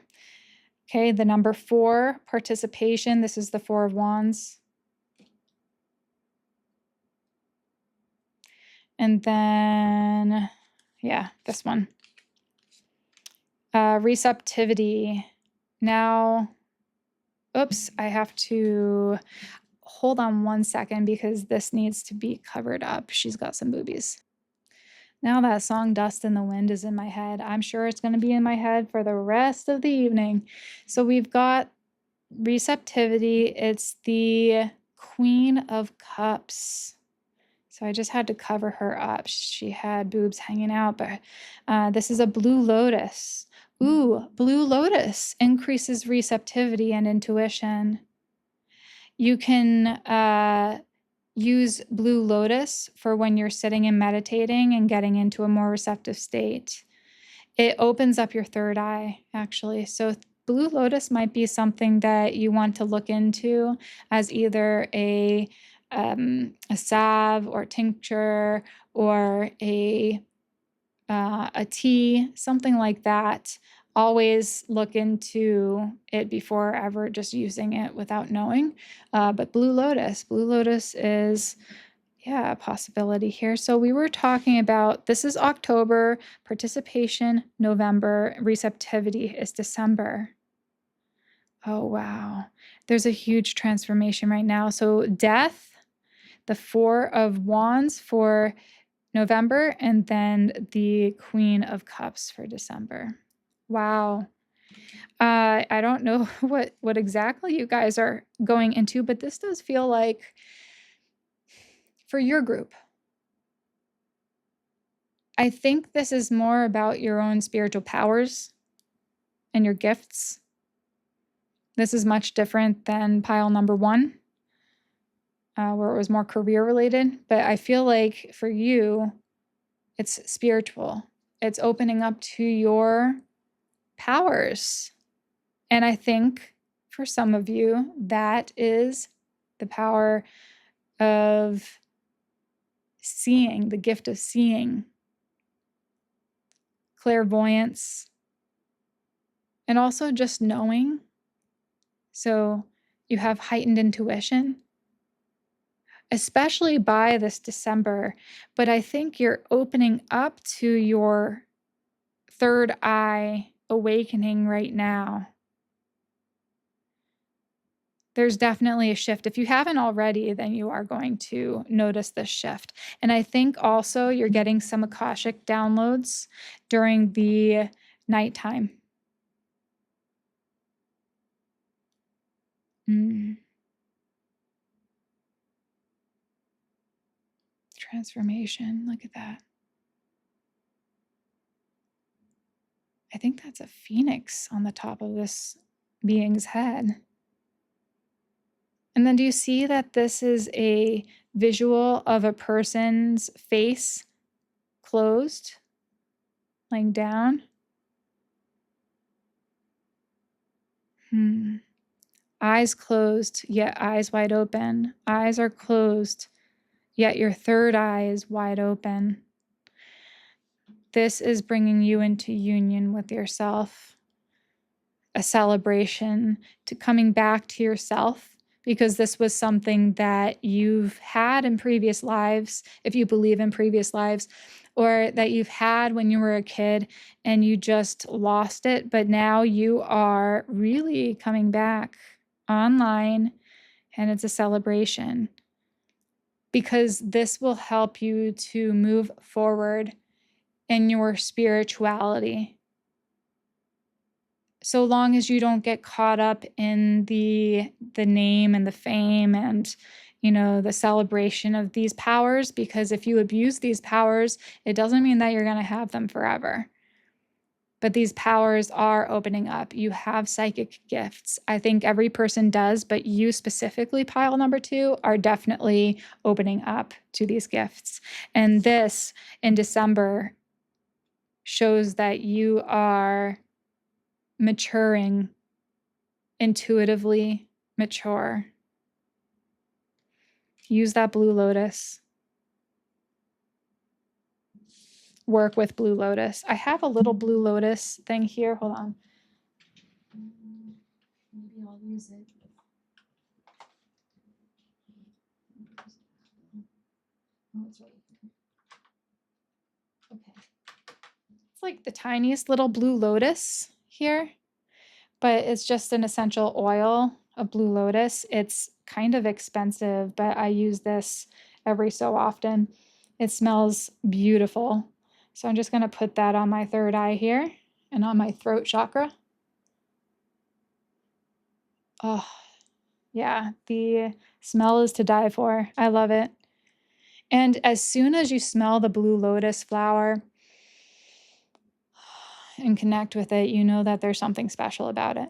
Okay, the number 4, participation. This is the 4 of Wands. And then, this one. Receptivity. Now, oops, I have to hold on one second because this needs to be covered up. She's got some boobies. Now that song Dust in the Wind is in my head. I'm sure it's going to be in my head for the rest of the evening. So we've got receptivity. It's the Queen of Cups. So I just had to cover her up. She had boobs hanging out, but this is a blue lotus. Ooh, blue lotus increases receptivity and intuition. You can use blue lotus for when you're sitting and meditating and getting into a more receptive state. It opens up your third eye, actually. So blue lotus might be something that you want to look into as either a salve or tincture or a tea, something like that. Always look into it before ever just using it without knowing. But blue lotus is, a possibility here. So we were talking about, this is October, participation, November, receptivity is December. Oh, wow. There's a huge transformation right now. So death, the 4 of Wands for November, and then the Queen of Cups for December. Wow. I don't know what exactly you guys are going into, but this does feel like for your group. I think this is more about your own spiritual powers and your gifts. This is much different than pile number 1, where it was more career related. But I feel like for you, it's spiritual. It's opening up to your powers. And I think for some of you, that is the power of seeing, the gift of seeing, clairvoyance, and also just knowing. So you have heightened intuition, especially by this December. But I think you're opening up to your third eye awakening right now. There's definitely a shift. If you haven't already, then you are going to notice this shift. And I think also you're getting some Akashic downloads during the nighttime. Transformation. Look at that. I think that's a phoenix on the top of this being's head. And then do you see that this is a visual of a person's face closed, laying down? Eyes closed, yet eyes wide open. Eyes are closed, yet your third eye is wide open. This is bringing you into union with yourself, a celebration to coming back to yourself, because this was something that you've had in previous lives, if you believe in previous lives, or that you've had when you were a kid and you just lost it. But now you are really coming back online, and it's a celebration, because this will help you to move forward in your spirituality. So long as you don't get caught up in the name and the fame and, the celebration of these powers, because if you abuse these powers, it doesn't mean that you're going to have them forever. But these powers are opening up. You have psychic gifts. I think every person does, but you specifically, pile number 2, are definitely opening up to these gifts. And this in December shows that you are maturing, intuitively mature. Use that Blue Lotus. Work with Blue Lotus. I have a little Blue Lotus thing here. Hold on. Maybe I'll use it. Oh, it's right here. Okay. It's like the tiniest little Blue Lotus here, but it's just an essential oil of Blue Lotus. It's kind of expensive, but I use this every so often. It smells beautiful. So I'm just going to put that on my third eye here and on my throat chakra. Oh, yeah, the smell is to die for. I love it. And as soon as you smell the Blue Lotus flower and connect with it, you know that there's something special about it.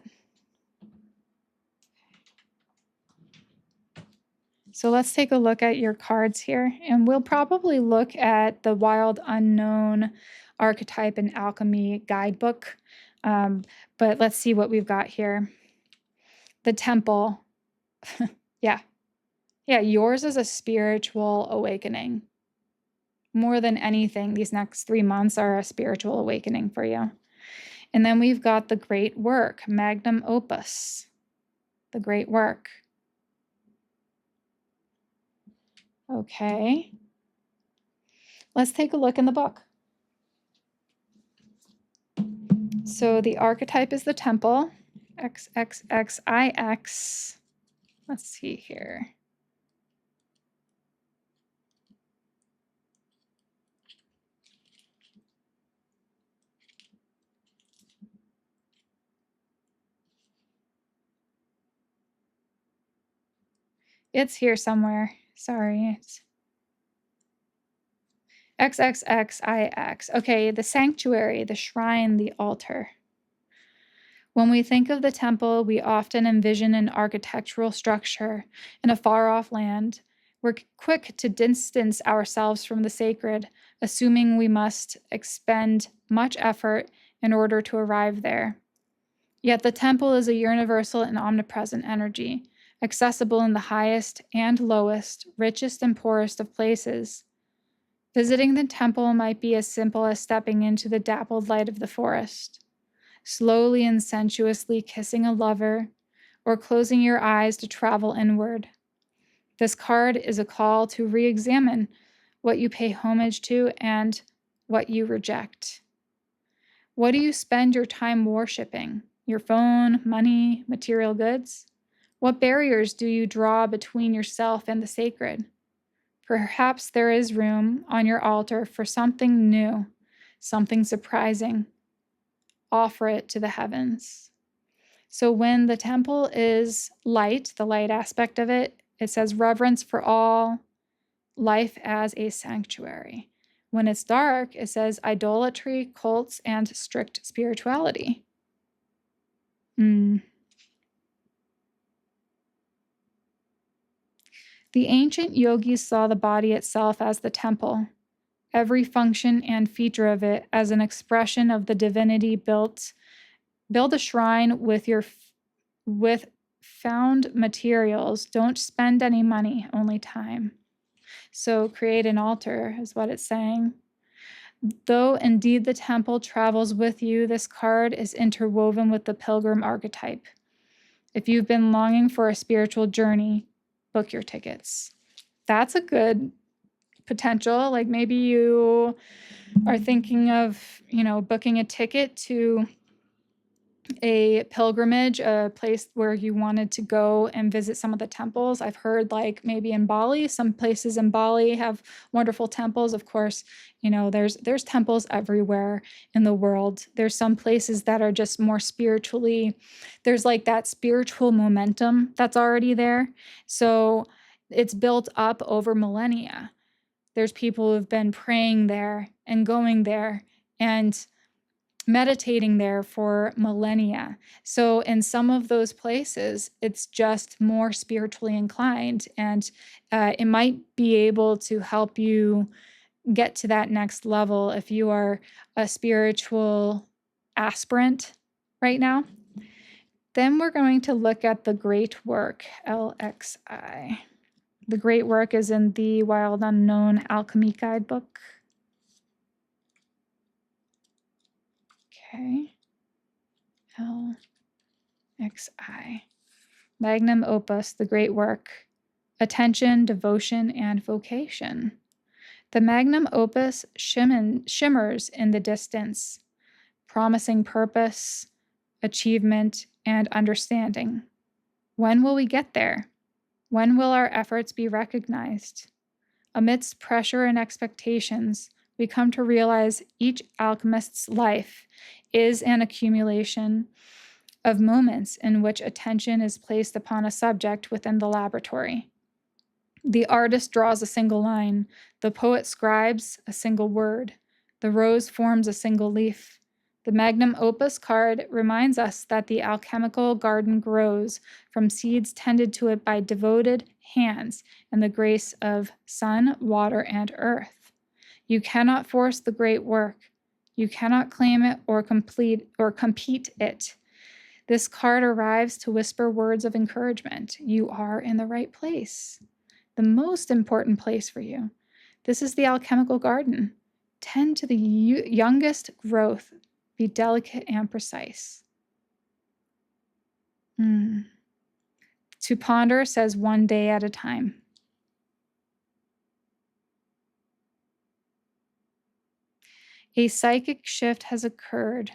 So let's take a look at your cards here, and we'll probably look at the Wild Unknown Archetype and Alchemy guidebook. But let's see what we've got here. The Temple. Yeah, yours is a spiritual awakening. More than anything, these next 3 months are a spiritual awakening for you. And then we've got the Great Work, Magnum Opus, the Great Work. Okay. Let's take a look in the book. So the archetype is the Temple, XXXIX. Let's see here. It's here somewhere. Sorry. It's XXXIX. Okay, the sanctuary, the shrine, the altar. When we think of the temple, we often envision an architectural structure in a far-off land. We're quick to distance ourselves from the sacred, assuming we must expend much effort in order to arrive there. Yet the temple is a universal and omnipresent energy, accessible in the highest and lowest, richest and poorest of places. Visiting the temple might be as simple as stepping into the dappled light of the forest, slowly and sensuously kissing a lover, or closing your eyes to travel inward. This card is a call to re-examine what you pay homage to and what you reject. What do you spend your time worshiping? Your phone, money, material goods? What barriers do you draw between yourself and the sacred? Perhaps there is room on your altar for something new, something surprising. Offer it to the heavens. So when the temple is light, the light aspect of it, it says reverence for all, life as a sanctuary. When it's dark, it says idolatry, cults, and strict spirituality. The ancient yogis saw the body itself as the temple, every function and feature of it as an expression of the divinity built. Build a shrine with found materials. Don't spend any money, only time. So create an altar is what it's saying. Though indeed the temple travels with you, this card is interwoven with the pilgrim archetype. If you've been longing for a spiritual journey, book your tickets. That's a good potential. Like maybe you are thinking of, booking a ticket to a pilgrimage, a place where you wanted to go and visit some of the temples. I've heard like maybe in Bali, some places in Bali have wonderful temples. Of course, there's temples everywhere in the world. There's some places that are just more spiritually, there's like that spiritual momentum that's already there. So it's built up over millennia. There's people who've been praying there and going there and meditating there for millennia. So in some of those places, it's just more spiritually inclined, and it might be able to help you get to that next level if you are a spiritual aspirant right now. Then we're going to look at the Great Work, LXI. The Great Work is in the Wild Unknown Alchemy Guidebook. Okay. LXI. Magnum opus, the great work. Attention, devotion, and vocation. The magnum opus shimmers in the distance, promising purpose, achievement, and understanding. When will we get there? When will our efforts be recognized? Amidst pressure and expectations, we come to realize each alchemist's life is an accumulation of moments in which attention is placed upon a subject within the laboratory. The artist draws a single line, the poet scribes a single word, the rose forms a single leaf. The magnum opus card reminds us that the alchemical garden grows from seeds tended to it by devoted hands and the grace of sun, water, and earth. You cannot force the great work. You cannot claim it or compete it. This card arrives to whisper words of encouragement. You are in the right place, the most important place for you. This is the alchemical garden. Tend to the youngest growth. Be delicate and precise. To ponder says one day at a time. A psychic shift has occurred.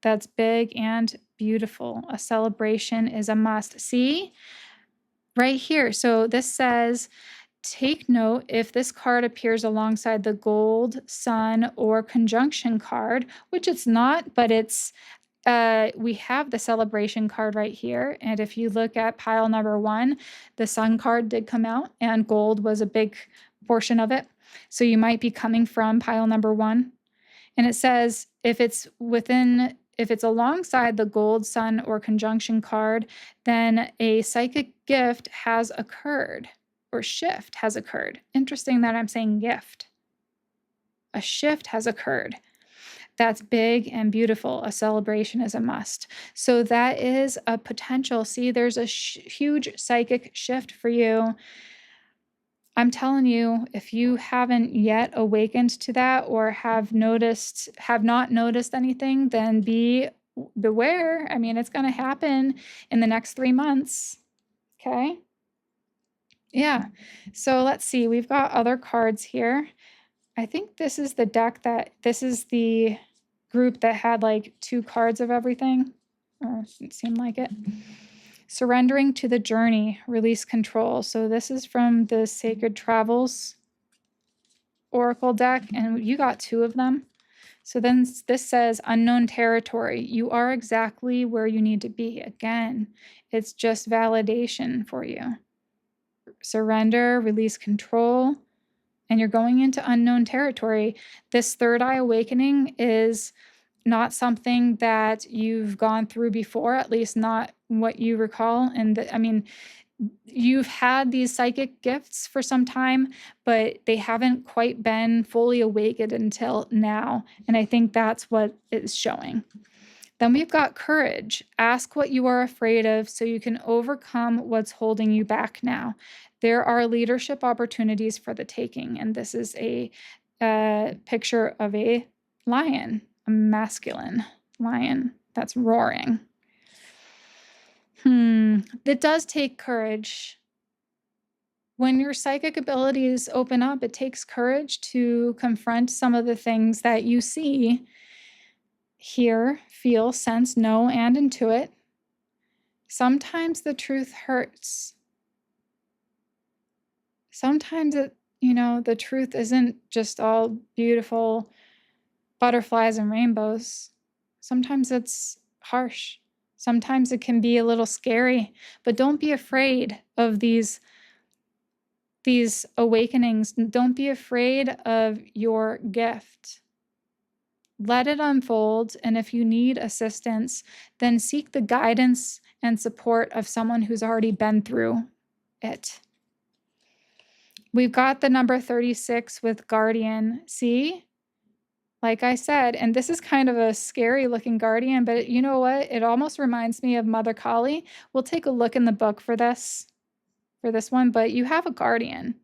That's big and beautiful. A celebration is a must. See? Right here. So this says, take note if this card appears alongside the gold, sun, or conjunction card, which it's not, but it's we have the celebration card right here. And if you look at pile number 1, the sun card did come out and gold was a big portion of it. So you might be coming from pile number 1. And it says if it's alongside the gold, sun, or conjunction card, then a psychic gift has occurred or shift has occurred. Interesting that I'm saying gift. A shift has occurred. That's big and beautiful. A celebration is a must. So that is a potential. See, there's a huge psychic shift for you. I'm telling you, if you haven't yet awakened to that or have not noticed anything, then beware. I mean, it's going to happen in the next 3 months. Okay? Yeah. So let's see. We've got other cards here. I think this is the group that had like 2 cards of everything, or it seemed like it. Surrendering to the journey, release control. So this is from the Sacred Travels Oracle deck, and you got 2 of them. So then this says unknown territory. You are exactly where you need to be. Again, it's just validation for you. Surrender, release control, and you're going into unknown territory. This third eye awakening is not something that you've gone through before, at least not what you recall. And I mean, you've had these psychic gifts for some time, but they haven't quite been fully awakened until now. And I think that's what it's showing. Then we've got courage. Ask what you are afraid of so you can overcome what's holding you back now. There are leadership opportunities for the taking. And this is a picture of a lion, a masculine lion that's roaring. It does take courage. When your psychic abilities open up, it takes courage to confront some of the things that you see, hear, feel, sense, know, and intuit. Sometimes the truth hurts. Sometimes the truth isn't just all beautiful butterflies and rainbows. Sometimes it's harsh. Sometimes it can be a little scary, but don't be afraid of these awakenings. Don't be afraid of your gift. Let it unfold, and if you need assistance, then seek the guidance and support of someone who's already been through it. We've got the number 36 with Guardian. See? Like I said, and this is kind of a scary looking guardian, but you know what? It almost reminds me of Mother Kali. We'll take a look in the book for this one, but you have a guardian.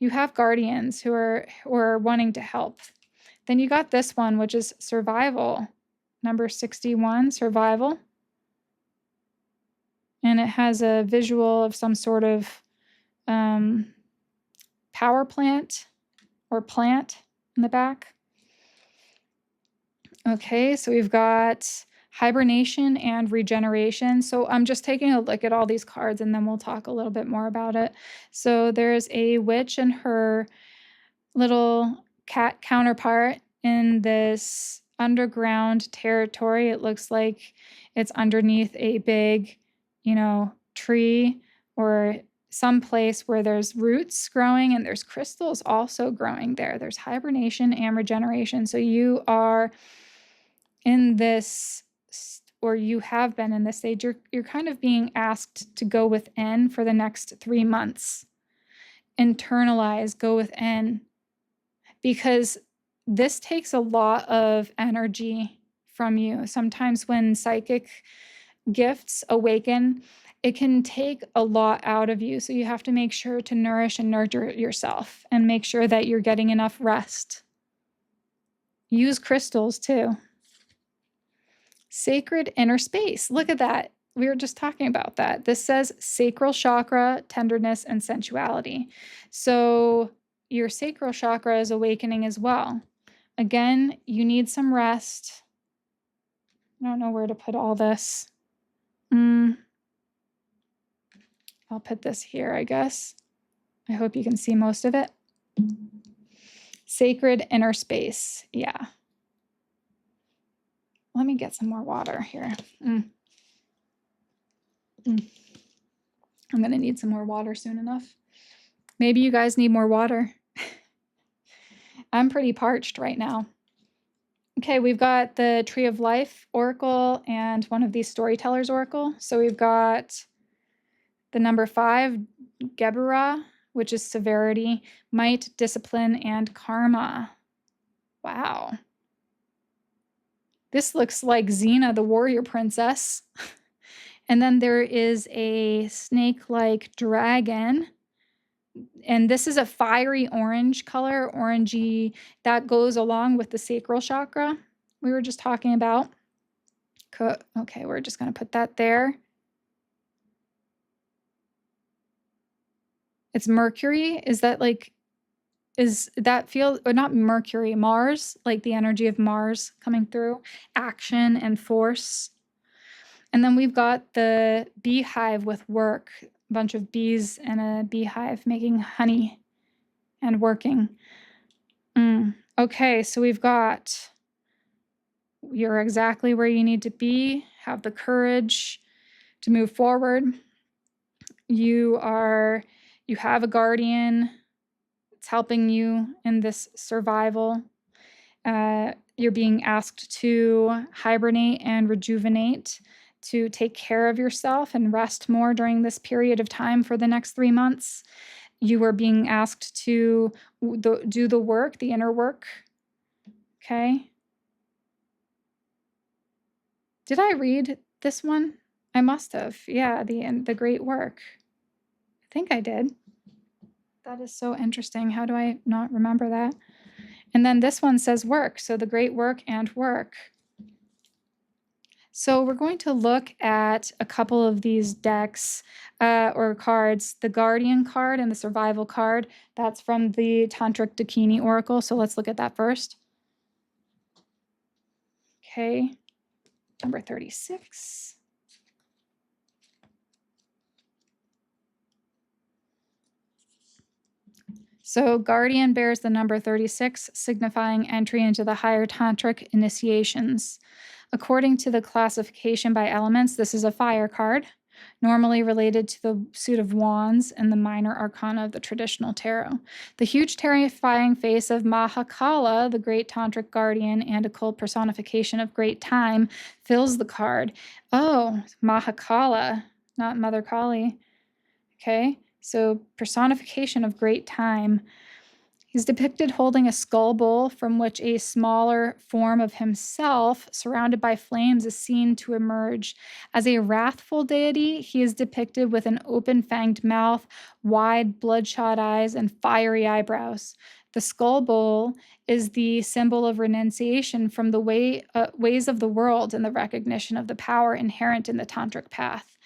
You have guardians who are wanting to help. Then you got this one, which is survival. Number 61, survival. And it has a visual of some sort of power plant or plant in the back. Okay, so we've got hibernation and regeneration. So I'm just taking a look at all these cards and then we'll talk a little bit more about it. So there's a witch and her little cat counterpart in this underground territory. It looks like it's underneath a big, tree or some place where there's roots growing and there's crystals also growing there. There's hibernation and regeneration. So you are in this, or you have been in this stage, you're kind of being asked to go within for the next 3 months. Internalize, go within, because this takes a lot of energy from you. Sometimes when psychic gifts awaken, it can take a lot out of you. So you have to make sure to nourish and nurture yourself and make sure that you're getting enough rest. Use crystals too. Sacred inner space. Look at that. We were just talking about that. This says sacral chakra, tenderness, and sensuality. So your sacral chakra is awakening as well. Again, you need some rest. I don't know where to put all this. I'll put this here, I guess. I hope you can see most of it. Sacred inner space. Yeah. Let me get some more water here. I'm going to need some more water soon enough. Maybe you guys need more water. I'm pretty parched right now. Okay, we've got the Tree of Life Oracle and one of these Storytellers Oracle. So we've got the number 5, Geburah, which is severity, might, discipline, and karma. Wow. This looks like Xena, the warrior princess. And then there is a snake-like dragon. And this is a fiery orange color, orangey, that goes along with the sacral chakra we were just talking about. Okay, we're just going to put that there. It's Mercury. Is that like is that feel, or not Mercury, Mars, like the energy of Mars coming through, action and force. And then we've got the beehive with work, a bunch of bees in a beehive making honey and working. Okay, so we've got, you're exactly where you need to be, have the courage to move forward. You have a guardian. It's helping you in this survival. You're being asked to hibernate and rejuvenate, to take care of yourself and rest more during this period of time for the next 3 months. You are being asked to do the work, the inner work. Okay. Did I read this one? I must have. Yeah, the great work. I think I did. That is so interesting. How do I not remember that? And then this one says work. So the great work and work. So we're going to look at a couple of these decks or cards. The Guardian card and the Survival card. That's from the Tantric Dakini Oracle. So let's look at that first. Okay, number 36. So Guardian bears the number 36, signifying entry into the higher tantric initiations. According to the classification by elements, this is a fire card, normally related to the suit of wands and the minor arcana of the traditional tarot. The huge terrifying face of Mahakala, the great tantric guardian and occult personification of great time, fills the card. Oh, Mahakala, not Mother Kali. Okay. So, personification of great time. He's depicted holding a skull bowl from which a smaller form of himself, surrounded by flames, is seen to emerge. As a wrathful deity, he is depicted with an open-fanged mouth, wide, bloodshot eyes, and fiery eyebrows. The skull bowl is the symbol of renunciation from the ways of the world and the recognition of the power inherent in the tantric path.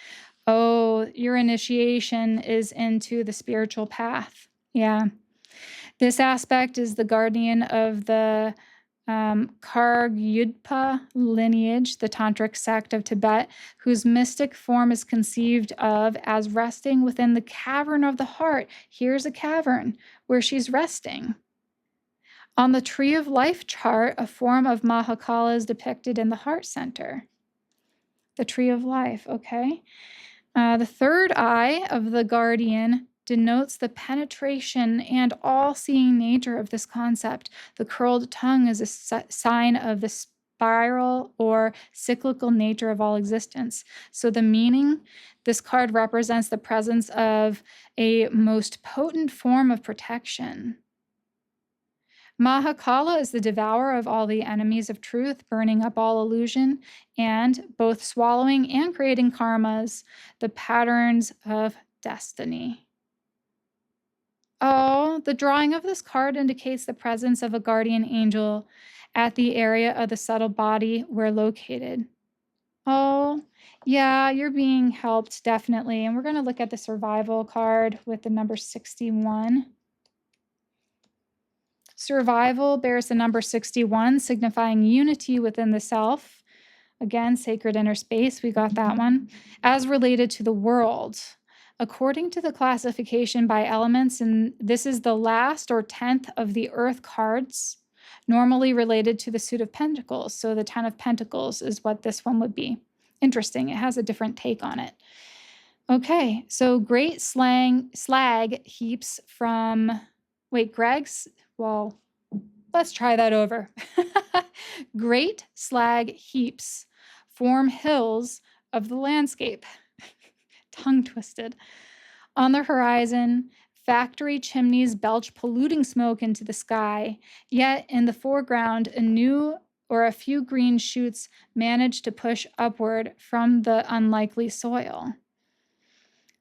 Oh, your initiation is into the spiritual path. Yeah. This aspect is the guardian of the Kargyudpa lineage, the tantric sect of Tibet, whose mystic form is conceived of as resting within the cavern of the heart. Here's a cavern where she's resting. On the Tree of Life chart, a form of Mahakala is depicted in the heart center. The Tree of Life, okay? The third eye of the guardian denotes the penetration and all-seeing nature of this concept. The curled tongue is a sign of the spiral or cyclical nature of all existence. So the meaning, this card represents the presence of a most potent form of protection. Mahakala is the devourer of all the enemies of truth, burning up all illusion, and both swallowing and creating karmas, the patterns of destiny. Oh, the drawing of this card indicates the presence of a guardian angel at the area of the subtle body we're located. Oh, yeah, you're being helped, definitely. And we're going to look at the survival card with the number 61. Survival bears the number 61, signifying unity within the self. Again, sacred inner space, we got that one. As related to the world. According to the classification by elements, and this is the last or 10th of the earth cards, normally related to the suit of pentacles. So the 10 of pentacles is what this one would be. Interesting, it has a different take on it. Okay, so great slag heaps from, Greg's, well, let's try that over. Great slag heaps form hills of the landscape. Tongue twisted. On the horizon, factory chimneys belch polluting smoke into the sky, yet in the foreground, a few green shoots manage to push upward from the unlikely soil.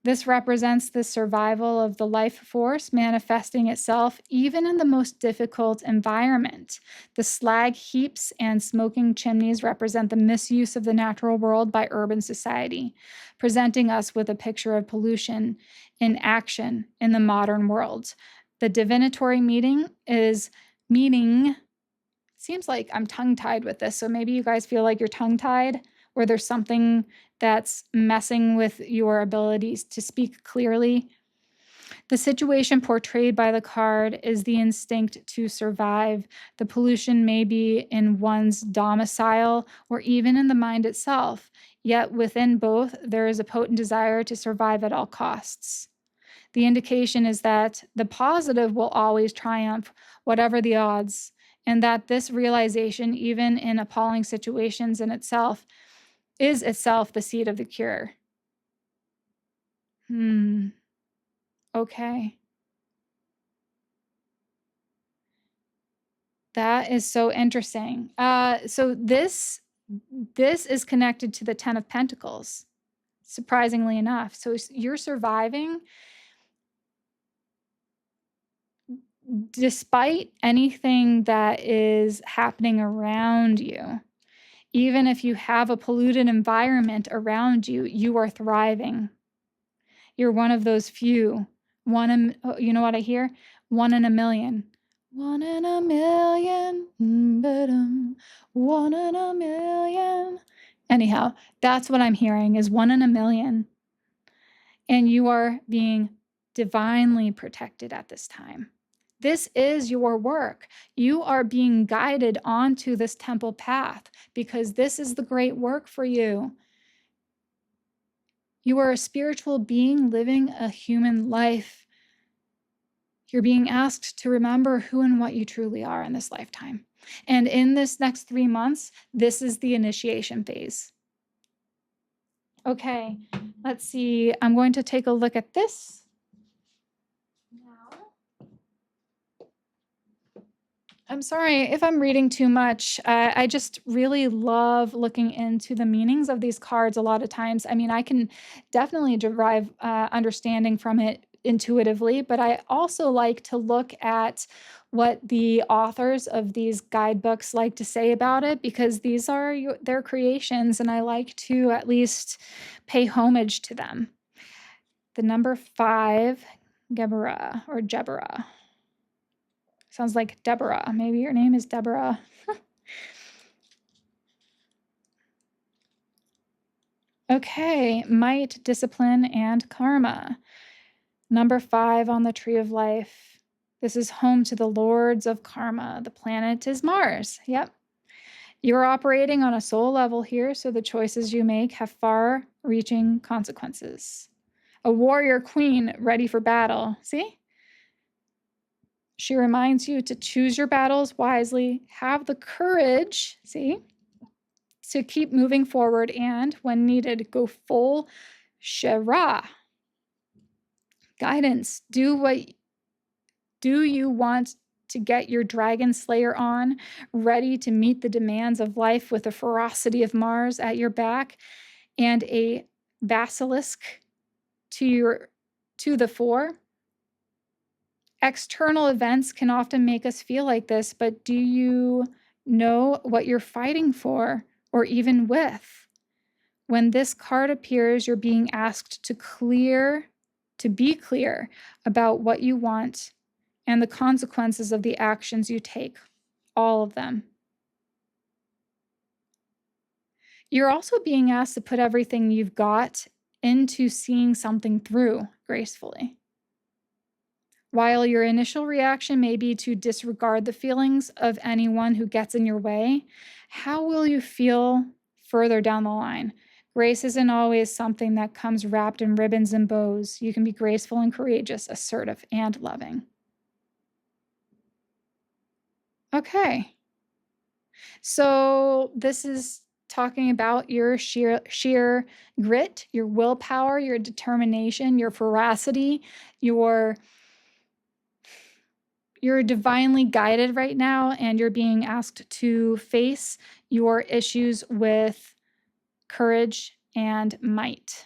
This represents the survival of the life force manifesting itself even in the most difficult environment. The slag heaps and smoking chimneys represent the misuse of the natural world by urban society, presenting us with a picture of pollution in action in the modern world. The divinatory meaning, seems like I'm tongue-tied with this, so maybe you guys feel like you're tongue-tied, or there's something that's messing with your abilities to speak clearly. The situation portrayed by the card is the instinct to survive. The pollution may be in one's domicile or even in the mind itself, yet within both, there is a potent desire to survive at all costs. The indication is that the positive will always triumph, whatever the odds, and that this realization, even in appalling situations in itself, is itself the seed of the cure. Okay. That is so interesting. So this is connected to the 10 of Pentacles, surprisingly enough. So you're surviving despite anything that is happening around you. Even if you have a polluted environment around you, you are thriving. You're one of those few. You know what I hear? 1 in a million. 1 in a million. Ba-dum. 1 in a million. Anyhow, that's what I'm hearing is 1 in a million. And you are being divinely protected at this time. This is your work. You are being guided onto this temple path because this is the great work for you. You are a spiritual being living a human life. You're being asked to remember who and what you truly are in this lifetime. And in this next 3 months, this is the initiation phase. Okay, let's see. I'm going to take a look at this now. I'm sorry if I'm reading too much. I just really love looking into the meanings of these cards a lot of times. I mean, I can definitely derive understanding from it intuitively, but I also like to look at what the authors of these guidebooks like to say about it because these are their creations, and I like to at least pay homage to them. The number 5, Geburah or Jeburah. Sounds like Deborah. Maybe your name is Deborah. Okay, might, discipline, and karma. Number 5 on the tree of life. This is home to the lords of karma. The planet is Mars. Yep. You're operating on a soul level here, so the choices you make have far-reaching consequences. A warrior queen ready for battle. See? She reminds you to choose your battles wisely, have the courage, see, to keep moving forward, and when needed, go full Shara. Guidance. Do you want to get your dragon slayer on, ready to meet the demands of life with the ferocity of Mars at your back and a basilisk to the fore? External events can often make us feel like this, but do you know what you're fighting for or even with? When this card appears, you're being asked to be clear about what you want and the consequences of the actions you take, all of them. You're also being asked to put everything you've got into seeing something through gracefully. While your initial reaction may be to disregard the feelings of anyone who gets in your way, how will you feel further down the line? Grace isn't always something that comes wrapped in ribbons and bows. You can be graceful and courageous, assertive and loving. Okay. So this is talking about your sheer grit, your willpower, your determination, your veracity, you're divinely guided right now, and you're being asked to face your issues with courage and might.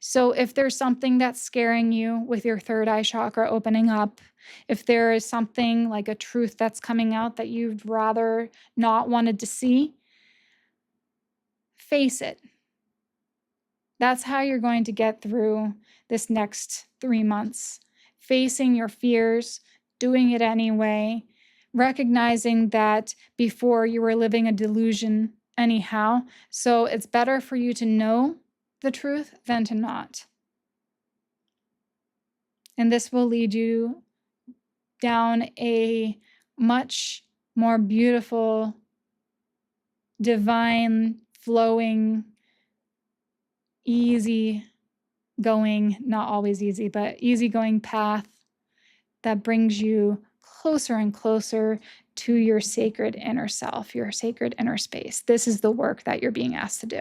So if there's something that's scaring you with your third eye chakra opening up, if there is something like a truth that's coming out that you'd rather not wanted to see, face it. That's how you're going to get through this next 3 months. facing your fears, doing it anyway, recognizing that before you were living a delusion anyhow. So it's better for you to know the truth than to not. And this will lead you down a much more beautiful, divine, flowing, easy going, not always easy, but easygoing path that brings you closer and closer to your sacred inner self, your sacred inner space. This is the work that you're being asked to do.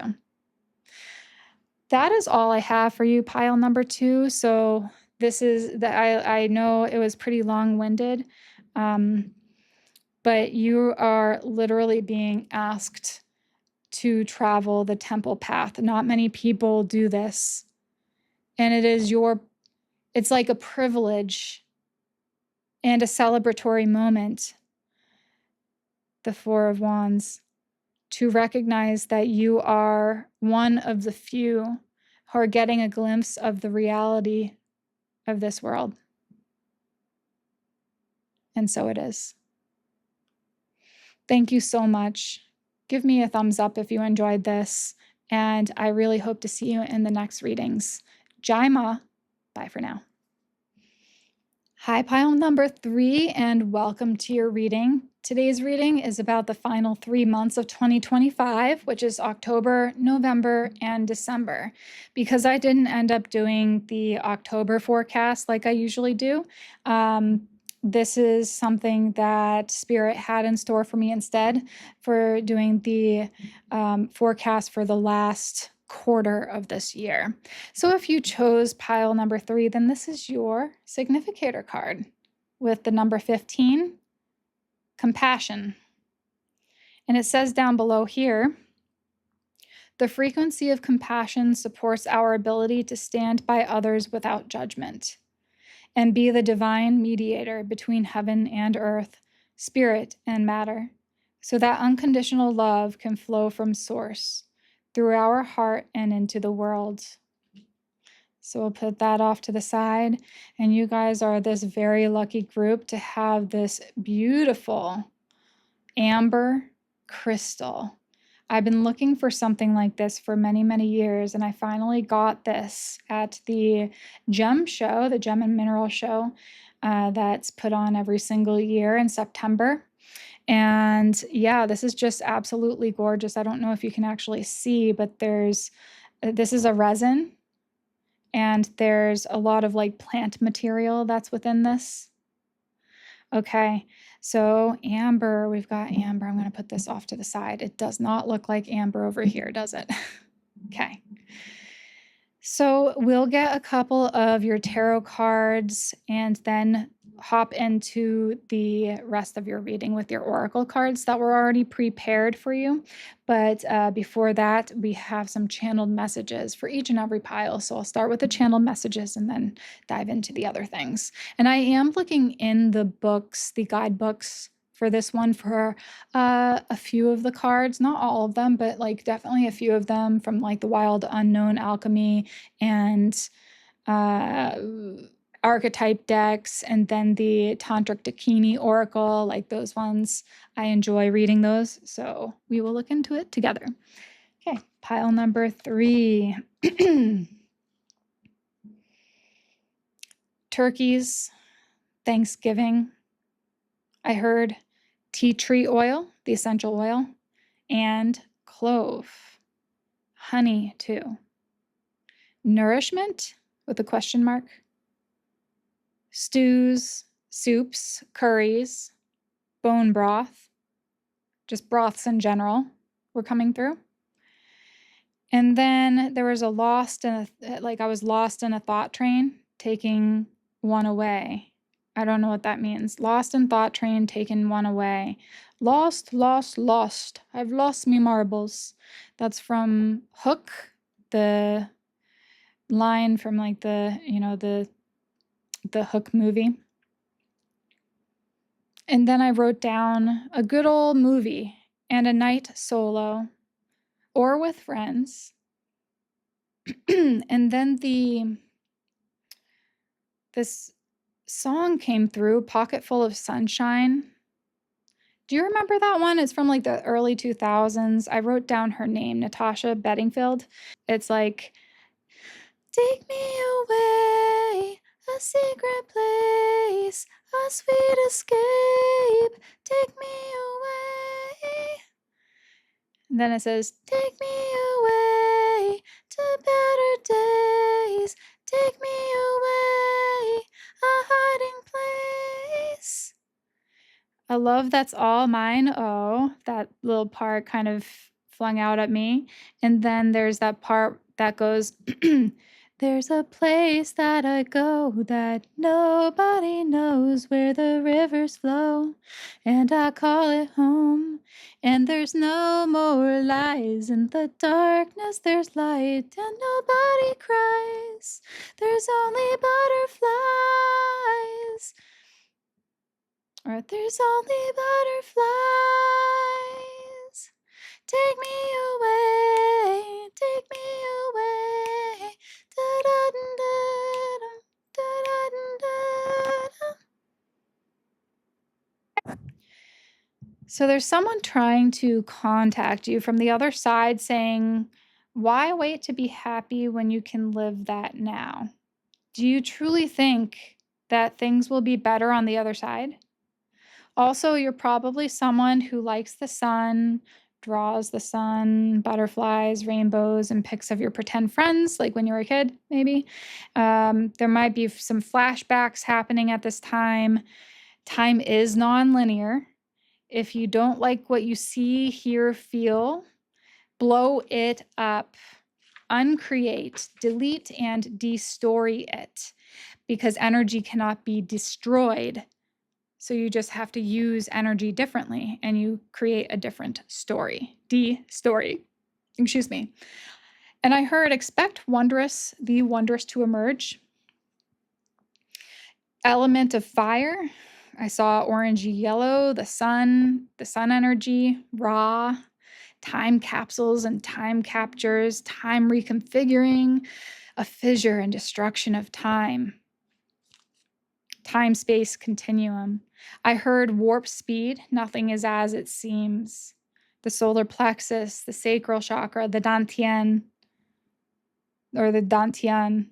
That is all I have for you, pile number 2. So this is that I know it was pretty long-winded, but you are literally being asked to travel the temple path. Not many people do this. And it's like a privilege and a celebratory moment, the Four of Wands, to recognize that you are one of the few who are getting a glimpse of the reality of this world. And so it is. Thank you so much. Give me a thumbs up if you enjoyed this, and I really hope to see you in the next readings. Jai Ma. Bye for now. Hi, pile number 3, and welcome to your reading. Today's reading is about the final 3 months of 2025, which is October, November, and December. Because I didn't end up doing the October forecast like I usually do, this is something that Spirit had in store for me instead for doing the forecast for the last quarter of this year. So if you chose pile number 3, then this is your significator card with the number 15, compassion. And it says down below here, the frequency of compassion supports our ability to stand by others without judgment and be the divine mediator between heaven and earth, spirit and matter, so that unconditional love can flow from source through our heart and into the world. So we'll put that off to the side. And you guys are this very lucky group to have this beautiful amber crystal. I've been looking for something like this for many, many years, and I finally got this at the gem show, the Gem and Mineral Show, that's put on every single year in September. And yeah, this is just absolutely gorgeous. I don't know if you can actually see, but this is a resin, and there's a lot of like plant material that's within this. Okay, so amber, we've got amber. I'm going to put this off to the side. It does not look like amber over here, does it? Okay. So we'll get a couple of your tarot cards and then hop into the rest of your reading with your oracle cards that were already prepared for you. But before that, we have some channeled messages for each and every pile. So I'll start with the channeled messages and then dive into the other things. And I am looking in the books, the guidebooks for this one for a few of the cards, not all of them, but like definitely a few of them from like the Wild Unknown Alchemy and archetype decks, and then the Tantric Dakini Oracle, like those ones. I enjoy reading those, so we will look into it together. Okay, pile number 3. Turkeys, Thanksgiving. I heard tea tree oil, the essential oil, and clove. Honey, too. Nourishment, with a question mark. Stews, soups, curries, bone broth, just broths in general were coming through. And then there was I was lost in a thought train, taking one away. I don't know what that means. Lost in thought train, taking one away. Lost, lost, lost. I've lost me marbles. That's from Hook, the line from like the Hook movie. And then I wrote down a good old movie and a night solo or with friends. And then this song came through, Pocket Full of Sunshine. Do you remember that one? It's from like the early 2000s. I wrote down her name, Natasha Bedingfield. It's like, take me away, a secret place, a sweet escape, take me away. And then it says, take me away to better days, take me away, a hiding place. A love that's all mine. Oh, that little part kind of flung out at me. And then there's that part that goes, there's a place that I go that nobody knows where the rivers flow, and I call it home. And there's no more lies in the darkness, there's light, and nobody cries. There's only butterflies. Or there's only butterflies. Take me away, take me away. Da-da-dum-da-dum, da-da-dum-da-dum. So there's someone trying to contact you from the other side saying, why wait to be happy when you can live that now? Do you truly think that things will be better on the other side? Also, you're probably someone who likes the sun, draws the sun, butterflies, rainbows, and pics of your pretend friends, like when you were a kid, maybe. There might be some flashbacks happening at this time. Time is non-linear. If you don't like what you see, hear, feel, blow it up, uncreate, delete, and destory it, because energy cannot be destroyed. So you just have to use energy differently and you create a different story. De-story. Excuse me. And I heard, expect the wondrous to emerge. Element of fire. I saw orangey yellow, the sun energy, raw, time capsules and time captures, time reconfiguring, a fissure and destruction of time. Time-space continuum. I heard warp speed, nothing is as it seems. The solar plexus, the sacral chakra, the dantian, or the dantian.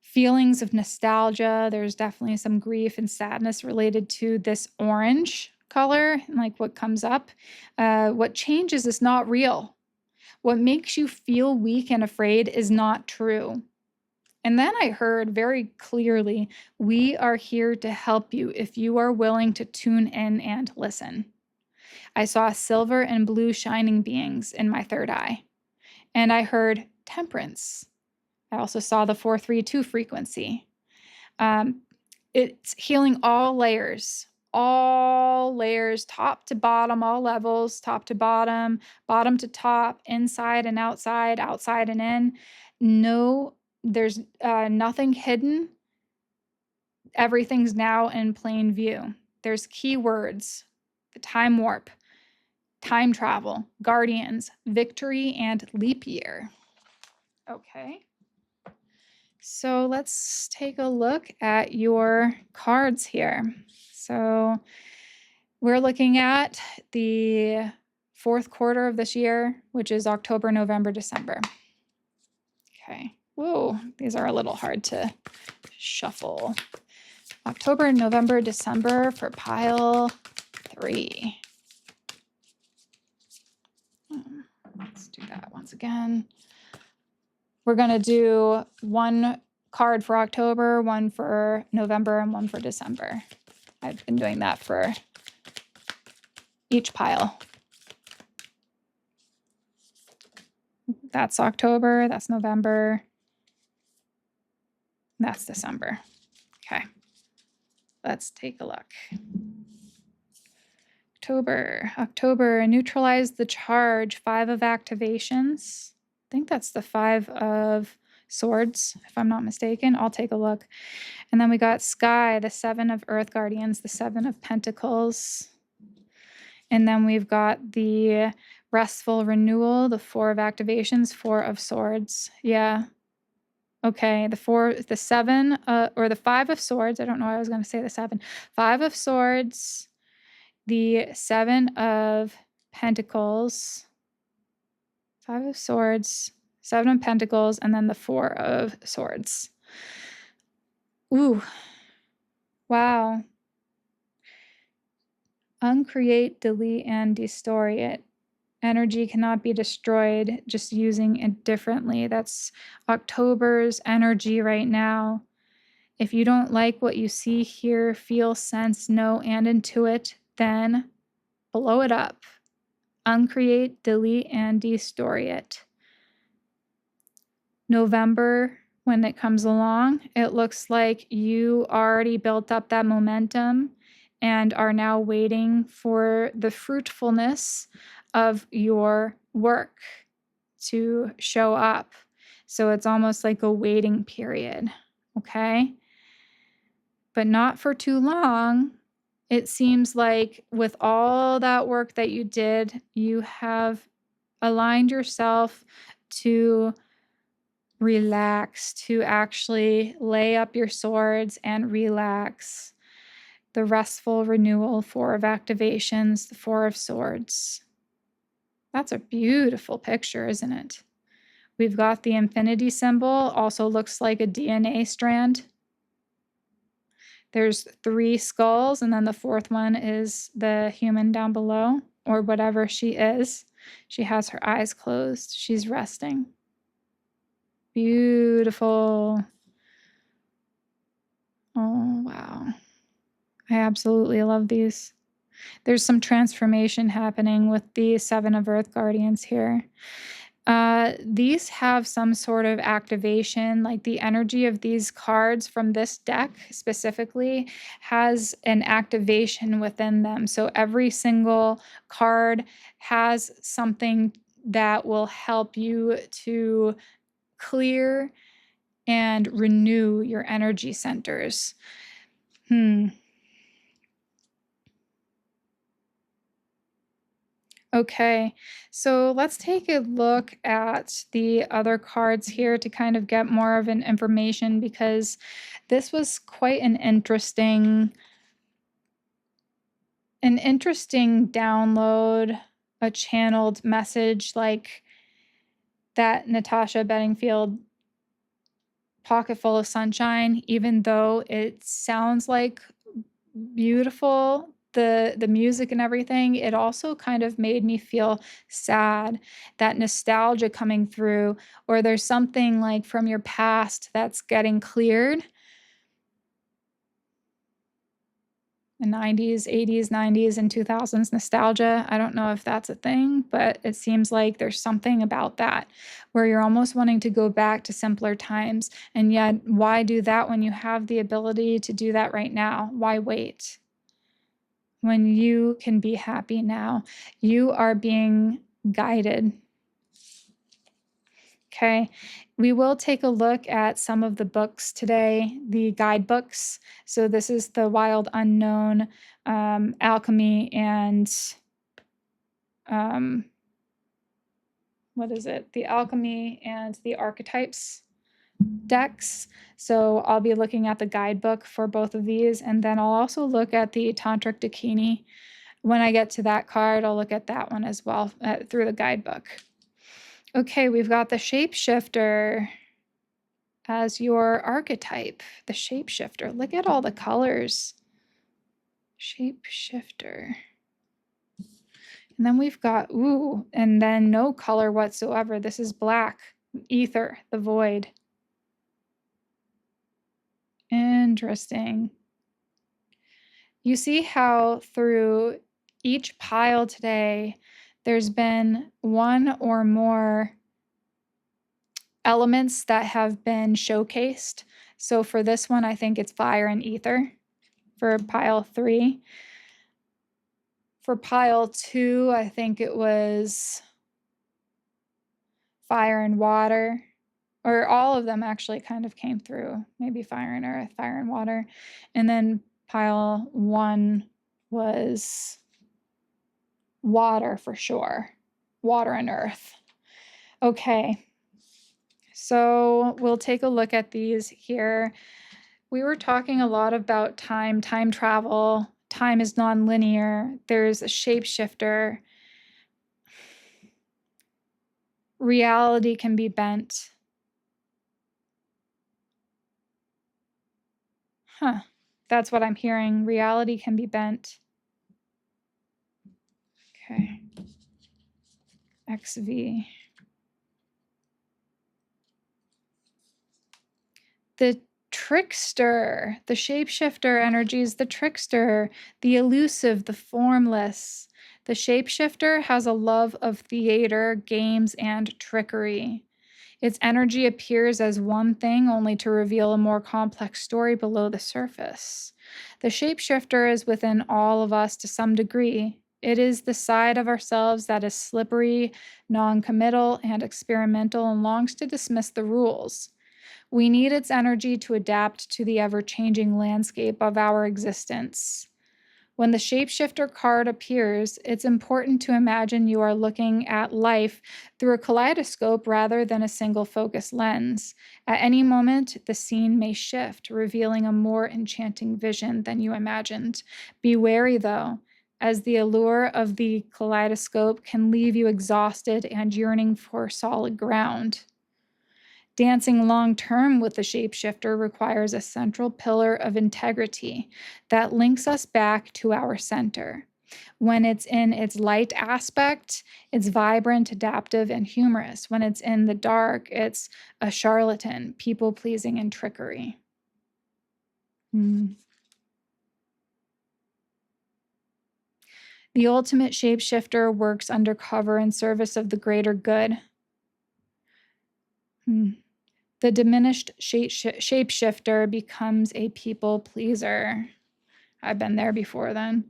Feelings of nostalgia. There's definitely some grief and sadness related to this orange color, and like what comes up. What changes is not real. What makes you feel weak and afraid is not true. And then I heard very clearly, we are here to help you if you are willing to tune in and listen. I saw silver and blue shining beings in my third eye. And I heard temperance. I also saw the 432 frequency. It's healing all layers, top to bottom, all levels, top to bottom, bottom to top, inside and outside, outside and in. No, there's nothing hidden. Everything's now in plain view. There's keywords, the time warp, time travel, guardians, victory, and leap year. Okay. So let's take a look at your cards here. So we're looking at the fourth quarter of this year, which is October, November, December. Okay. Whoa, these are a little hard to shuffle. October, November, December for pile 3. Let's do that once again. We're going to do one card for October, one for November, and one for December. I've been doing that for each pile. That's October, that's November, that's December. Okay, let's take a look. October, neutralize the charge, 5 of activations. I think that's the 5 of swords, if I'm not mistaken. I'll take a look. And then we got sky, the 7 of earth guardians, the 7 of pentacles. And then we've got the restful renewal, the 4 of activations, 4 of swords. Yeah. Okay, the 7, or the 5 of Swords. I don't know why I was going to say the 7. 5 of Swords, the 7 of Pentacles, 5 of Swords, 7 of Pentacles, and then the 4 of Swords. Ooh, wow. Uncreate, delete, and destory it. Energy cannot be destroyed, just using it differently. That's October's energy right now. If you don't like what you see, hear, feel, sense, know, and intuit, then blow it up. Uncreate, delete, and destory it. November, when it comes along, it looks like you already built up that momentum and are now waiting for the fruitfulness of your work to show up. So it's almost like a waiting period, okay? But not for too long. It seems like with all that work that you did, you have aligned yourself to relax, to actually lay up your swords and relax. The restful renewal, 4 of activations, the 4 of swords. That's a beautiful picture, isn't it? We've got the infinity symbol, also looks like a DNA strand. There's 3 skulls, and then the 4th one is the human down below, or whatever she is. She has her eyes closed. She's resting. Beautiful. Oh, wow. I absolutely love these. There's some transformation happening with the 7 of Earth Guardians here. These have some sort of activation, like the energy of these cards from this deck specifically has an activation within them. So every single card has something that will help you to clear and renew your energy centers. Okay, so let's take a look at the other cards here to kind of get more of an information, because this was quite an interesting download, a channeled message like that Natasha Bedingfield Pocket Full of Sunshine, even though it sounds like beautiful, the music and everything, it also kind of made me feel sad, that nostalgia coming through, or there's something like from your past that's getting cleared. The 90s, 80s, 90s, and 2000s nostalgia. I don't know if that's a thing, but it seems like there's something about that where you're almost wanting to go back to simpler times. And yet, why do that when you have the ability to do that right now? Why wait? When you can be happy now, you are being guided. Okay, we will take a look at some of the books today, the guidebooks. So this is the Wild Unknown, Alchemy, and what is it? The Alchemy and the Archetypes decks. So I'll be looking at the guidebook for both of these, and then I'll also look at the Tantric Dakini. When I get to that card, I'll look at that one as well through the guidebook. Okay, we've got the Shapeshifter as your archetype. The Shapeshifter. Look at all the colors. Shapeshifter. And then we've got, ooh, and then no color whatsoever. This is black. Ether, the void. Interesting. You see how through each pile today, there's been one or more elements that have been showcased. So for this one, I think it's fire and ether for pile 3. For pile 2, I think it was fire and water, or all of them actually kind of came through. Maybe fire and earth, fire and water. And then pile 1 was water for sure. Water and earth. Okay. So we'll take a look at these here. We were talking a lot about time travel. Time is non-linear. There's a shapeshifter. Reality can be bent. Huh. That's what I'm hearing. Reality can be bent. Okay. XV. The trickster, the shapeshifter energy is the trickster, the elusive, the formless. The shapeshifter has a love of theater, games, and trickery. Its energy appears as one thing only to reveal a more complex story below the surface. The shapeshifter is within all of us to some degree. It is the side of ourselves that is slippery, non-committal, and experimental and longs to dismiss the rules. We need its energy to adapt to the ever-changing landscape of our existence. When the shapeshifter card appears, it's important to imagine you are looking at life through a kaleidoscope rather than a single focus lens. At any moment, the scene may shift, revealing a more enchanting vision than you imagined. Be wary, though, as the allure of the kaleidoscope can leave you exhausted and yearning for solid ground. Dancing long-term with the shapeshifter requires a central pillar of integrity that links us back to our center. When it's in its light aspect, it's vibrant, adaptive, and humorous. When it's in the dark, it's a charlatan, people-pleasing, and trickery. The ultimate shapeshifter works undercover in service of the greater good. The diminished shapeshifter becomes a people pleaser. I've been there before then.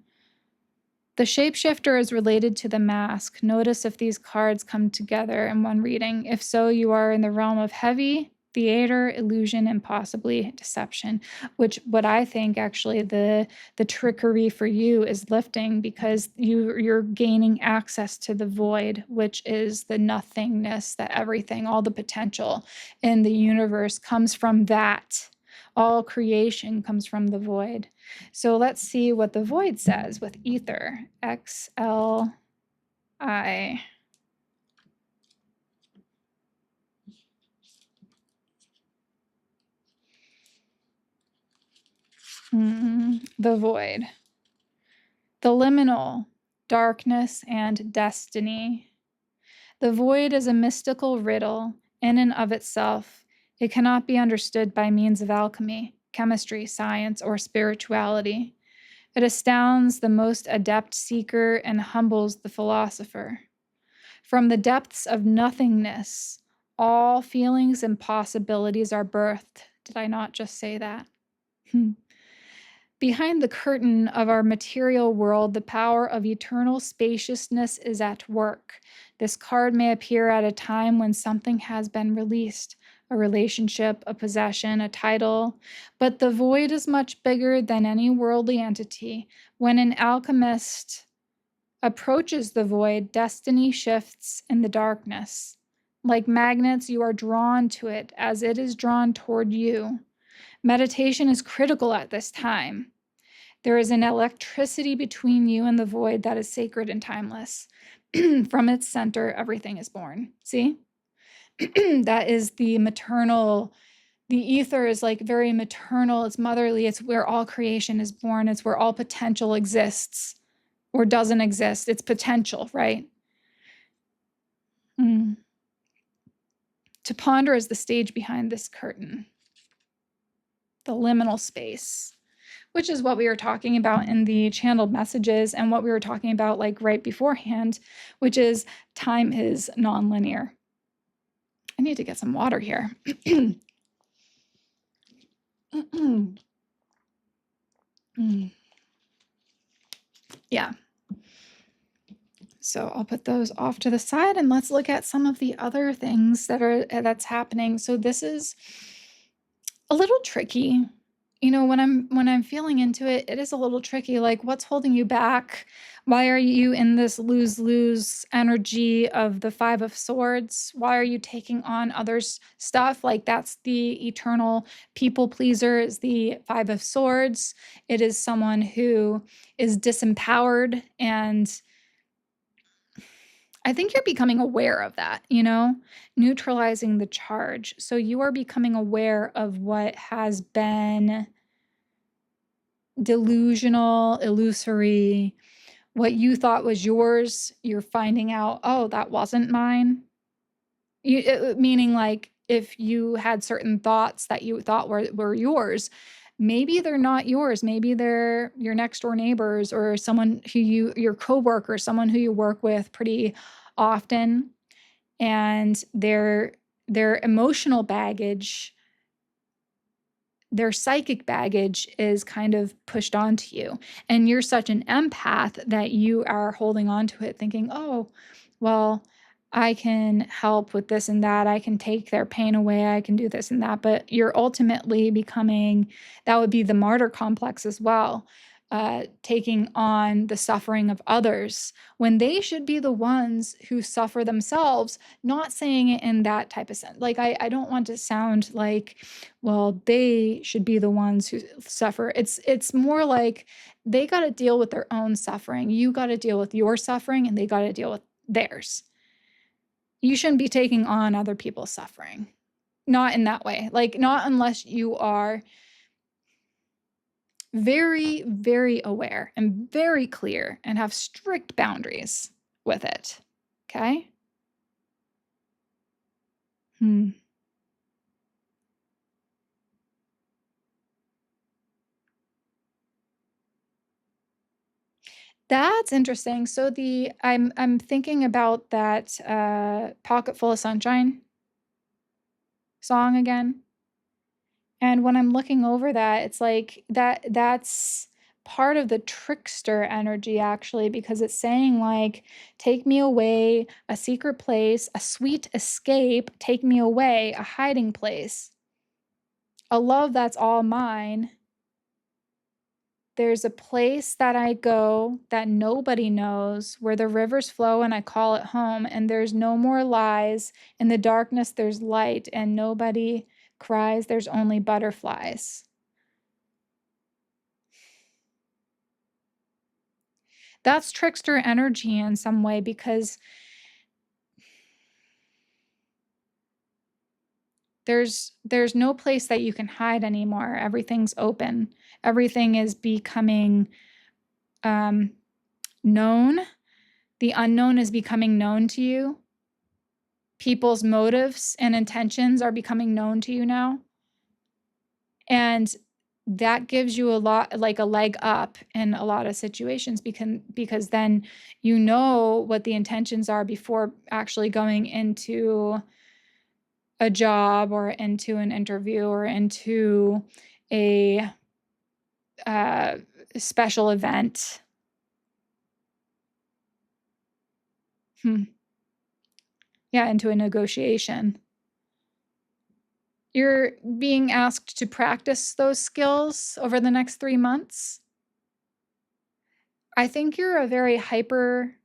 The shapeshifter is related to the mask. Notice if these cards come together in one reading. If so, you are in the realm of heavy, theater, illusion, and possibly deception, which what I think actually the trickery for you is lifting, because you're gaining access to the void, which is the nothingness, that everything, all the potential in the universe comes from that. All creation comes from the void. So let's see what the void says with ether. XLI. The void. The liminal, darkness and destiny. The void is a mystical riddle in and of itself. It cannot be understood by means of alchemy, chemistry, science, or spirituality. It astounds the most adept seeker and humbles the philosopher. From the depths of nothingness, all feelings and possibilities are birthed. Did I not just say that? Behind the curtain of our material world, the power of eternal spaciousness is at work. This card may appear at a time when something has been released, a relationship, a possession, a title, but the void is much bigger than any worldly entity. When an alchemist approaches the void, destiny shifts in the darkness. Like magnets, you are drawn to it as it is drawn toward you. Meditation is critical at this time. There is an electricity between you and the void that is sacred and timeless. From its center, everything is born. See? That is the maternal. The ether is like very maternal. It's motherly. It's where all creation is born. It's where all potential exists or doesn't exist. It's potential, right? To ponder is the stage behind this curtain. The liminal space, which is what we were talking about in the channeled messages and what we were talking about like right beforehand, which is time is nonlinear. I need to get some water here. Yeah. So I'll put those off to the side and let's look at some of the other things that's happening. So this is a little tricky. When I'm feeling into it, it is a little tricky. Like, what's holding you back? Why are you in this lose-lose energy of the Five of Swords? Why are you taking on others' stuff? Like, that's the eternal people pleaser, is the Five of Swords. It is someone who is disempowered, and I think you're becoming aware of that, neutralizing the charge. So you are becoming aware of what has been delusional, illusory, what you thought was yours. You're finding out, oh, that wasn't mine. Meaning, like, if you had certain thoughts that you thought were yours, maybe they're not yours. Maybe they're your next door neighbors, or someone who your coworker, someone who you work with pretty often, and their emotional baggage, their psychic baggage is kind of pushed onto you. And you're such an empath that you are holding on to it thinking, oh, well, I can help with this and that. I can take their pain away. I can do this and that. But you're ultimately becoming, that would be the martyr complex as well, taking on the suffering of others when they should be the ones who suffer themselves. Not saying it in that type of sense. Like, I don't want to sound like, well, they should be the ones who suffer. It's more like they got to deal with their own suffering. You got to deal with your suffering, and they got to deal with theirs. You shouldn't be taking on other people's suffering. Not in that way. Like, not unless you are very, very aware and very clear and have strict boundaries with it. Okay? That's interesting. So I'm thinking about that Pocket Full of Sunshine song again. And when I'm looking over that, it's like that's part of the trickster energy, actually, because it's saying, like, take me away, a secret place, a sweet escape, take me away, a hiding place, a love that's all mine. There's a place that I go that nobody knows, where the rivers flow and I call it home, and there's no more lies. In the darkness, there's light, and nobody cries. There's only butterflies. That's trickster energy in some way, because there's no place that you can hide anymore. Everything's open. Everything is becoming known. The unknown is becoming known to you. People's motives and intentions are becoming known to you now. And that gives you a lot, like a leg up in a lot of situations, because then you know what the intentions are before actually going into a job or into an interview or into a special event. Yeah, into a negotiation. You're being asked to practice those skills over the next 3 months. I think you're a very hyper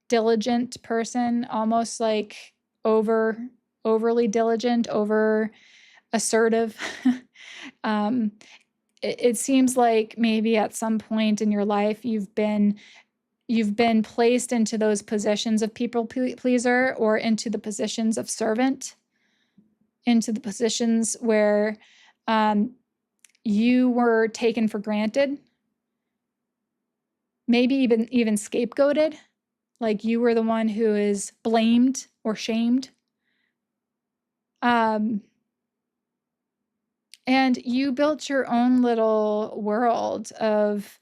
diligent person, almost like overly diligent, over assertive. It seems like maybe at some point in your life you've been placed into those positions of people pleaser, or into the positions of servant, into the positions where you were taken for granted, maybe even scapegoated, like you were the one who is blamed or shamed. And you built your own little world of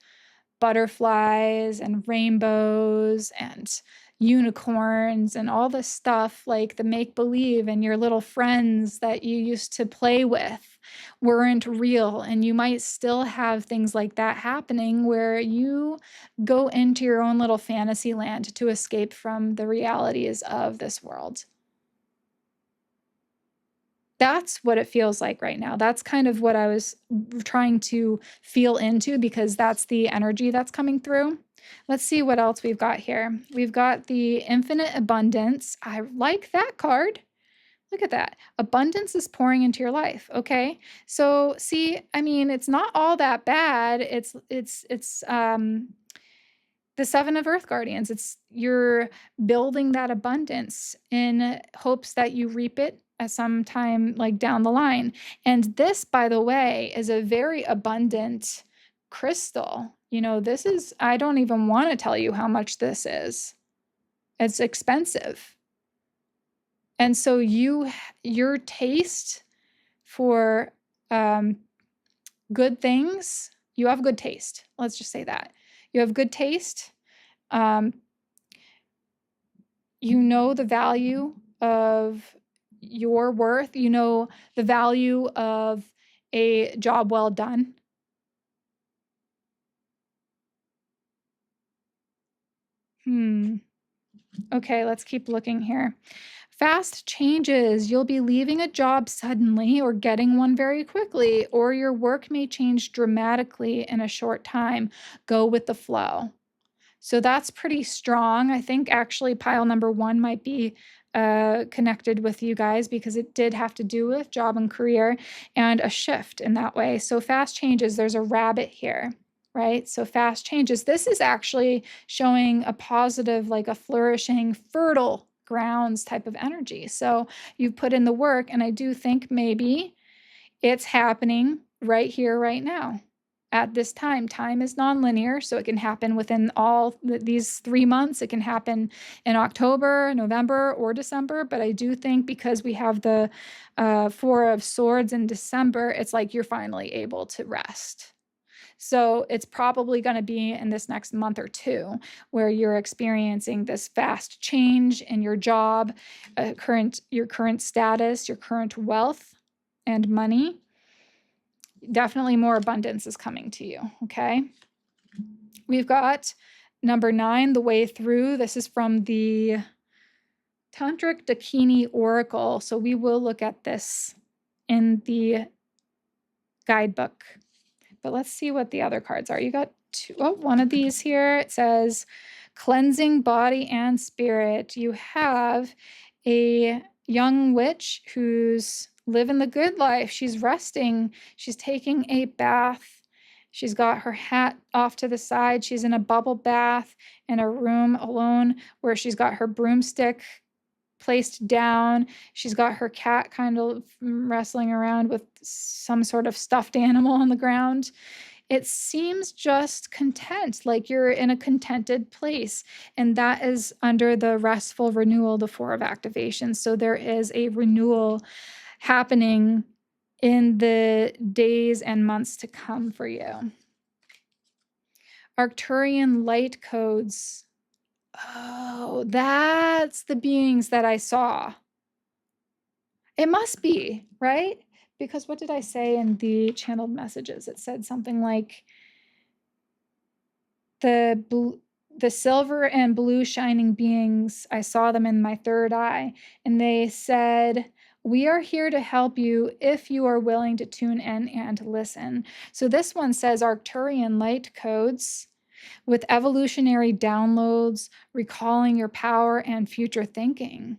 butterflies and rainbows and unicorns and all this stuff, like the make-believe, and your little friends that you used to play with weren't real. And you might still have things like that happening, where you go into your own little fantasy land to escape from the realities of this world. That's what it feels like right now. That's kind of what I was trying to feel into, because that's the energy that's coming through. Let's see what else we've got here. We've got the infinite abundance. I like that card. Look at that. Abundance is pouring into your life. Okay. So see, I mean, it's not all that bad. It's the Seven of Earth Guardians. It's you're building that abundance in hopes that you reap it at some time like down the line. And this, by the way, is a very abundant crystal. You know, this is, I don't even want to tell you how much this is. It's expensive. And so your taste for good things, you have good taste. Let's just say that. You have good taste. You know the value of your worth. You know the value of a job well done. Okay, let's keep looking here. Fast changes. You'll be leaving a job suddenly or getting one very quickly, or your work may change dramatically in a short time. Go with the flow. So that's pretty strong. I think actually pile number 1 might be connected with you guys, because it did have to do with job and career and a shift in that way. So fast changes, there's a rabbit here, right? So fast changes. This is actually showing a positive, like a flourishing, fertile grounds type of energy. So you put in the work, and I do think maybe it's happening right here, right now. At this time. Time is nonlinear, so it can happen within all these 3 months. It can happen in October, November, or December. But I do think because we have the 4 of Swords in December, it's like you're finally able to rest. So it's probably going to be in this next month or 2 where you're experiencing this fast change in your job, your current status, your current wealth and money. Definitely more abundance is coming to you, okay? We've got number 9, the way through. This is from the Tantric Dakini Oracle. So we will look at this in the guidebook. But let's see what the other cards are. You got one of these here. It says cleansing body and spirit. You have a young witch who's living the good life. She's resting. She's taking a bath. She's got her hat off to the side. She's in a bubble bath in a room alone where she's got her broomstick placed down. She's got her cat kind of wrestling around with some sort of stuffed animal on the ground. It seems just content, like you're in a contented place. And that is under the restful renewal, the 4 of activation. So there is a renewal happening in the days and months to come for you. Arcturian light codes. Oh, that's the beings that I saw. It must be, right? Because what did I say in the channeled messages? It said something like the silver and blue shining beings, I saw them in my third eye, and they said, we are here to help you if you are willing to tune in and listen. So this one says Arcturian light codes with evolutionary downloads, recalling your power and future thinking.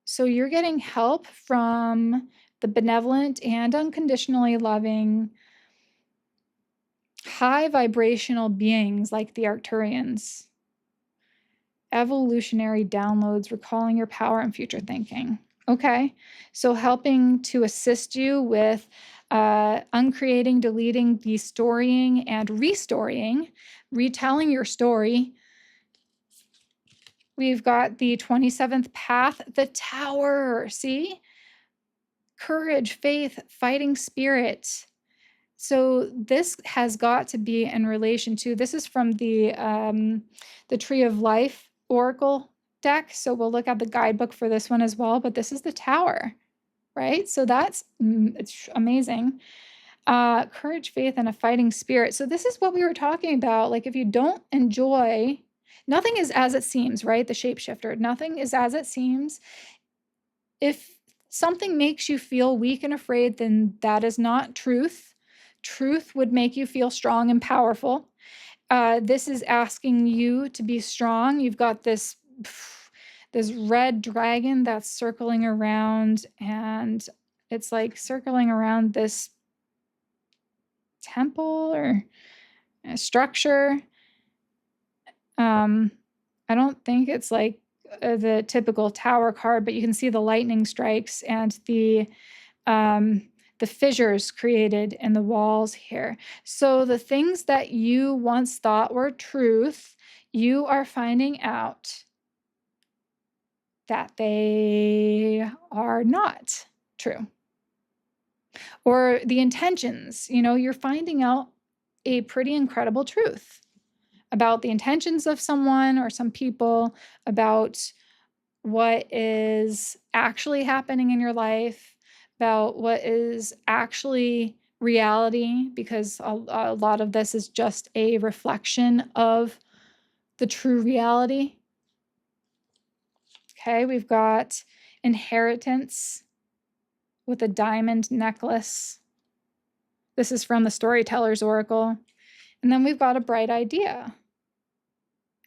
So you're getting help from the benevolent and unconditionally loving high vibrational beings like the Arcturians. Evolutionary downloads, recalling your power and future thinking. Okay, so helping to assist you with uncreating, deleting, destorying, and restorying, retelling your story. We've got the 27th path, the Tower. See? Courage, faith, fighting spirit. So this has got to be in relation to, this is from the Tree of Life Oracle deck. So we'll look at the guidebook for this one as well, but this is the Tower, right? So that's it's amazing. Courage, faith, and a fighting spirit. So this is what we were talking about. Like if you don't enjoy, nothing is as it seems, right? The shapeshifter, nothing is as it seems. If something makes you feel weak and afraid, then that is not truth. Truth would make you feel strong and powerful. This is asking you to be strong. You've got this red dragon that's circling around, and it's like circling around this temple or a structure. I don't think it's like the typical tower card, but you can see the lightning strikes and the fissures created in the walls here. So the things that you once thought were truth, you are finding out that they are not true. Or the intentions, you're finding out a pretty incredible truth about the intentions of someone or some people, about what is actually happening in your life, about what is actually reality, because a lot of this is just a reflection of the true reality. Okay, we've got inheritance with a diamond necklace. This is from the Storyteller's Oracle. And then we've got a bright idea.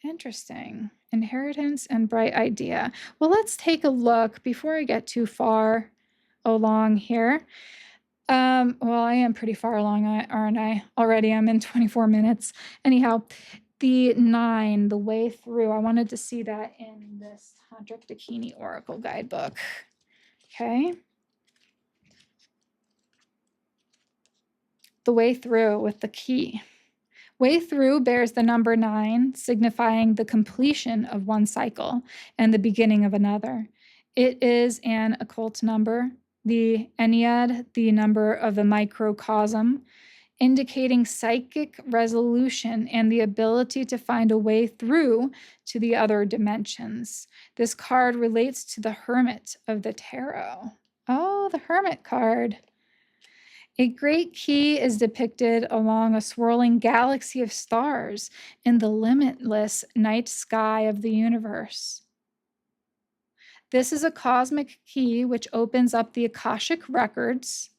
Interesting. Inheritance and bright idea. Well, let's take a look before I get too far along here. Well, I am pretty far along, aren't I? Already, I'm in 24 minutes. Anyhow, the 9, the way through, I wanted to see that in this Tantric Dakini Oracle guidebook. Okay. The way through with the key. Way through bears the number 9, signifying the completion of one cycle and the beginning of another. It is an occult number, the Ennead, the number of the microcosm, indicating psychic resolution and the ability to find a way through to the other dimensions. This card relates to the Hermit of the Tarot. Oh, the Hermit card. A great key is depicted along a swirling galaxy of stars in the limitless night sky of the universe. This is a cosmic key which opens up the Akashic records,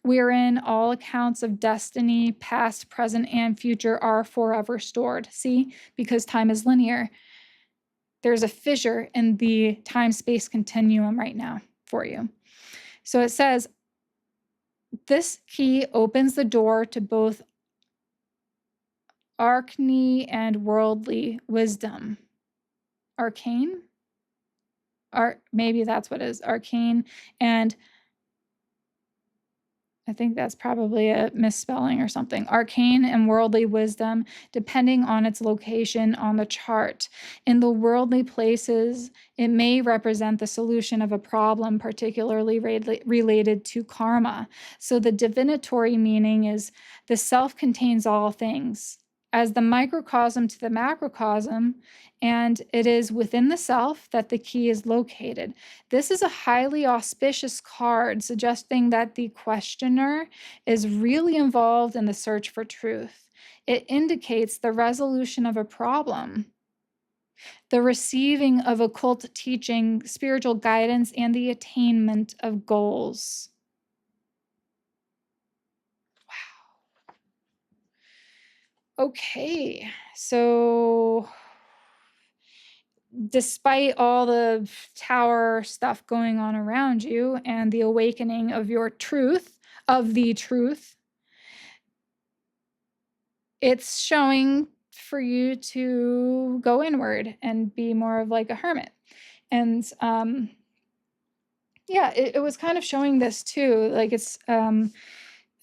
wherein all accounts of destiny, past, present, and future are forever stored. See, because time is linear. There's a fissure in the time-space continuum right now for you. So it says, this key opens the door to both arcane and worldly wisdom. Arcane? Maybe that's what it is. Arcane. And I think that's probably a misspelling or something. Arcane and worldly wisdom, depending on its location on the chart. In the worldly places, it may represent the solution of a problem, particularly related to karma. So the divinatory meaning is the self contains all things, as the microcosm to the macrocosm, and it is within the self that the key is located. This is a highly auspicious card, suggesting that the questioner is really involved in the search for truth. It indicates the resolution of a problem, the receiving of occult teaching, spiritual guidance, and the attainment of goals. Okay, so despite all the tower stuff going on around you and the awakening of your truth, of the truth, it's showing for you to go inward and be more of like a hermit. And yeah, it was kind of showing this too. Like it's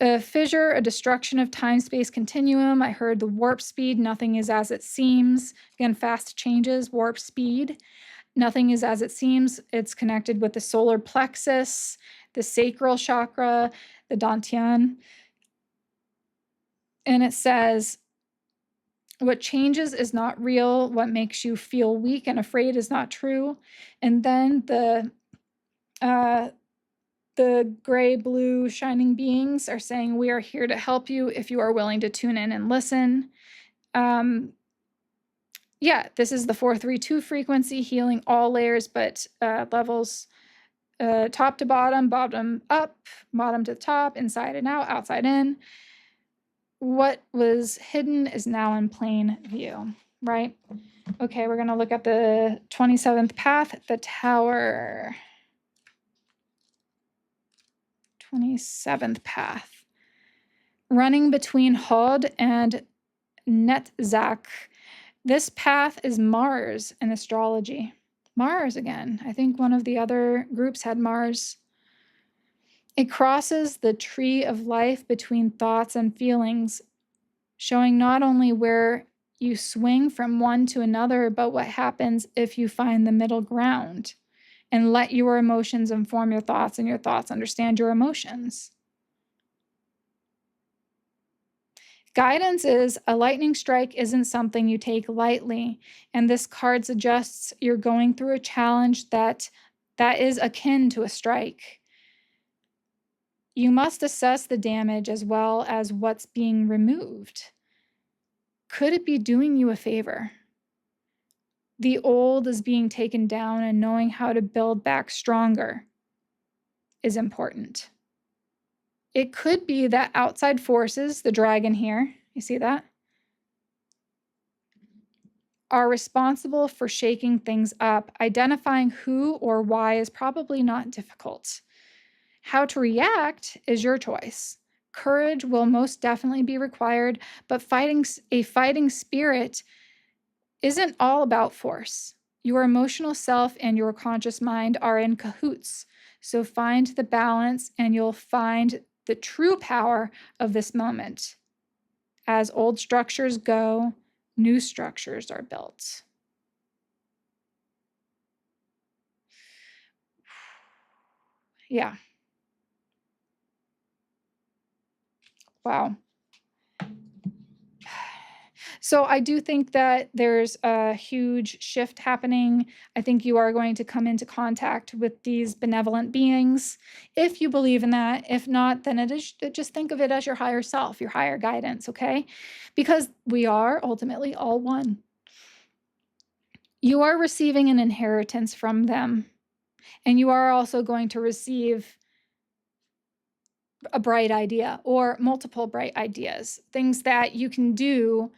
a fissure, a destruction of time-space continuum. I heard the warp speed, nothing is as it seems. Again, fast changes, warp speed. Nothing is as it seems. It's connected with the solar plexus, the sacral chakra, the dantian. And it says, what changes is not real. What makes you feel weak and afraid is not true. And then the gray-blue shining beings are saying, we are here to help you if you are willing to tune in and listen. Yeah, this is the 432 frequency, healing all layers, but levels top to bottom, bottom up, bottom to the top, inside and out, outside in. What was hidden is now in plain view, right? Okay, we're going to look at the 27th path, the Tower. 27th path. Running between Hod and Netzach. This path is Mars in astrology. Mars again. I think one of the other groups had Mars. It crosses the tree of life between thoughts and feelings, showing not only where you swing from one to another, but what happens if you find the middle ground and let your emotions inform your thoughts and your thoughts understand your emotions. Guidance is a lightning strike isn't something you take lightly, and this card suggests you're going through a challenge that is akin to a strike. You must assess the damage as well as what's being removed. Could it be doing you a favor? The old is being taken down, and knowing how to build back stronger is important. It could be that outside forces, the dragon here, you see that, are responsible for shaking things up. Identifying who or why is probably not difficult. How to react is your choice. Courage will most definitely be required, but a fighting spirit isn't all about force. Your emotional self and your conscious mind are in cahoots. So find the balance and you'll find the true power of this moment. As old structures go, new structures are built. Yeah. Wow. So I do think that there's a huge shift happening. I think you are going to come into contact with these benevolent beings if you believe in that. If not, then just think of it as your higher self, your higher guidance, okay? Because we are ultimately all one. You are receiving an inheritance from them, and you are also going to receive a bright idea or multiple bright ideas, things that you can do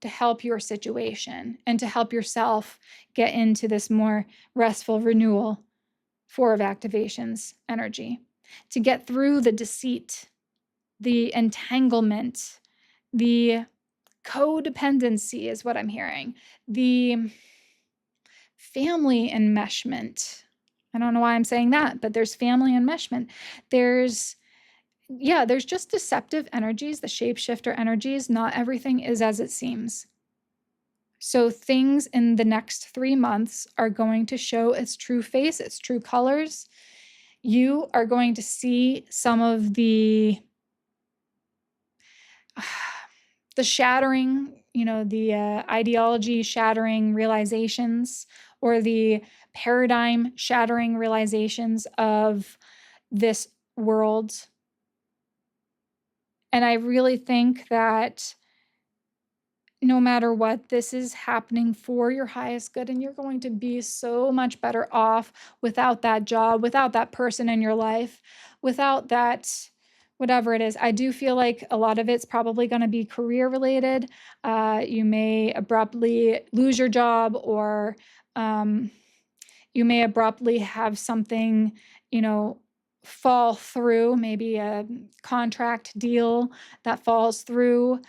to help your situation and to help yourself get into this more restful renewal, Four of Activations energy, to get through the deceit, the entanglement, the codependency is what I'm hearing, the family enmeshment. I don't know why I'm saying that, but there's family enmeshment. There's just deceptive energies, the shapeshifter energies. Not everything is as it seems. So things in the next 3 months are going to show its true face, its true colors. You are going to see some of the shattering, the ideology shattering realizations or the paradigm shattering realizations of this world. And I really think that no matter what, this is happening for your highest good, and you're going to be so much better off without that job, without that person in your life, without that, whatever it is. I do feel like a lot of it's probably going to be career related. You may abruptly lose your job, or you may abruptly have something, fall through, maybe a contract deal that falls through.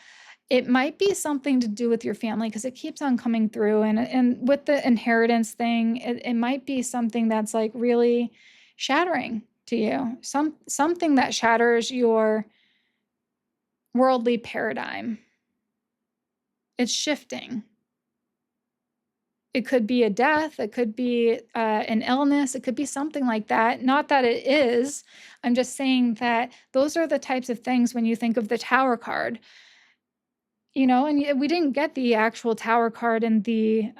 It might be something to do with your family because it keeps on coming through. And with the inheritance thing, it might be something that's like really shattering to you. Something that shatters your worldly paradigm. It's shifting. It could be a death. It could be an illness. It could be something like that. Not that it is. I'm just saying that those are the types of things when you think of the Tower card. And we didn't get the actual Tower card in the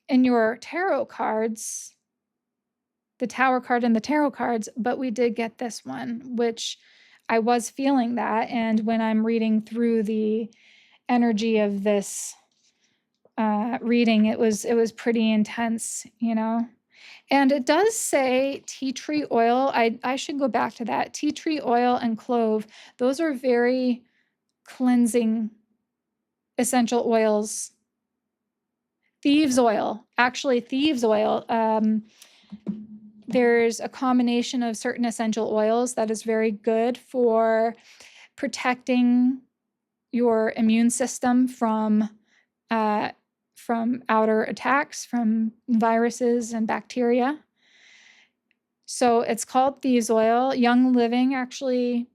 in your tarot cards, the Tower card and the tarot cards, but we did get this one, which I was feeling that. And when I'm reading through the energy of this reading, it was pretty intense, And it does say tea tree oil. I should go back to that. Tea tree oil and clove, those are very cleansing essential oils. Thieves oil, actually thieves oil. There's a combination of certain essential oils that is very good for protecting your immune system from outer attacks, from viruses and bacteria. So it's called thieves oil. Young Living actually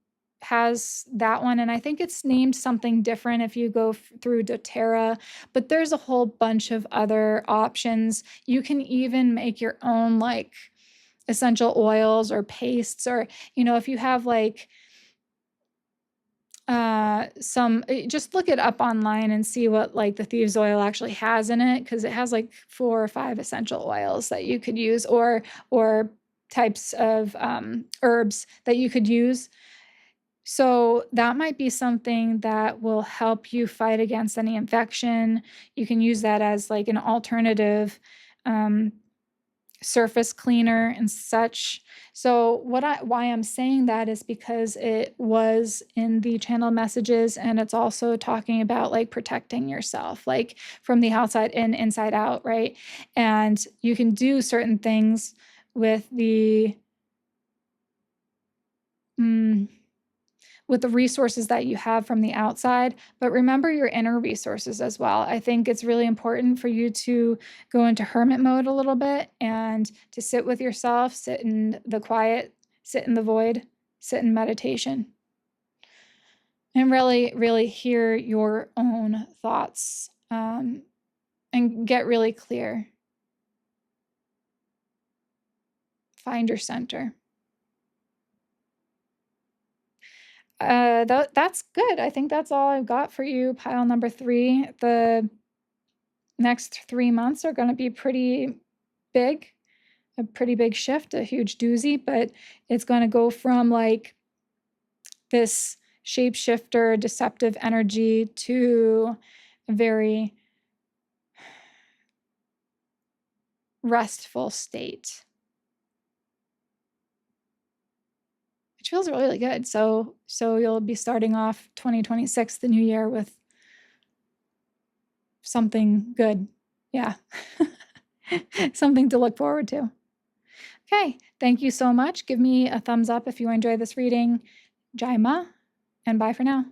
has that one, and I think it's named something different if you go through doTERRA, but there's a whole bunch of other options. You can even make your own like essential oils or pastes, or if you have like just look it up online and see what like the thieves oil actually has in it, because it has like 4 or 5 essential oils that you could use, or types of herbs that you could use. So that might be something that will help you fight against any infection. You can use that as like an alternative surface cleaner and such. So why I'm saying that is because it was in the channel messages, and it's also talking about like protecting yourself, like from the outside in, inside out, right? And you can do certain things with the resources that you have from the outside, but remember your inner resources as well. I think it's really important for you to go into hermit mode a little bit and to sit with yourself, sit in the quiet, sit in the void, sit in meditation, and really, really hear your own thoughts and get really clear. Find your center. That's good. I think that's all I've got for you, pile number 3. The next 3 months are going to be pretty big, a pretty big shift, a huge doozy, but it's going to go from like this shapeshifter, deceptive energy to a very restful state, which feels really, really good. So you'll be starting off 2026, the new year, with something good. Yeah. Something to look forward to. Okay, thank you so much. Give me a thumbs up if you enjoy this reading. Jai Ma, and bye for now.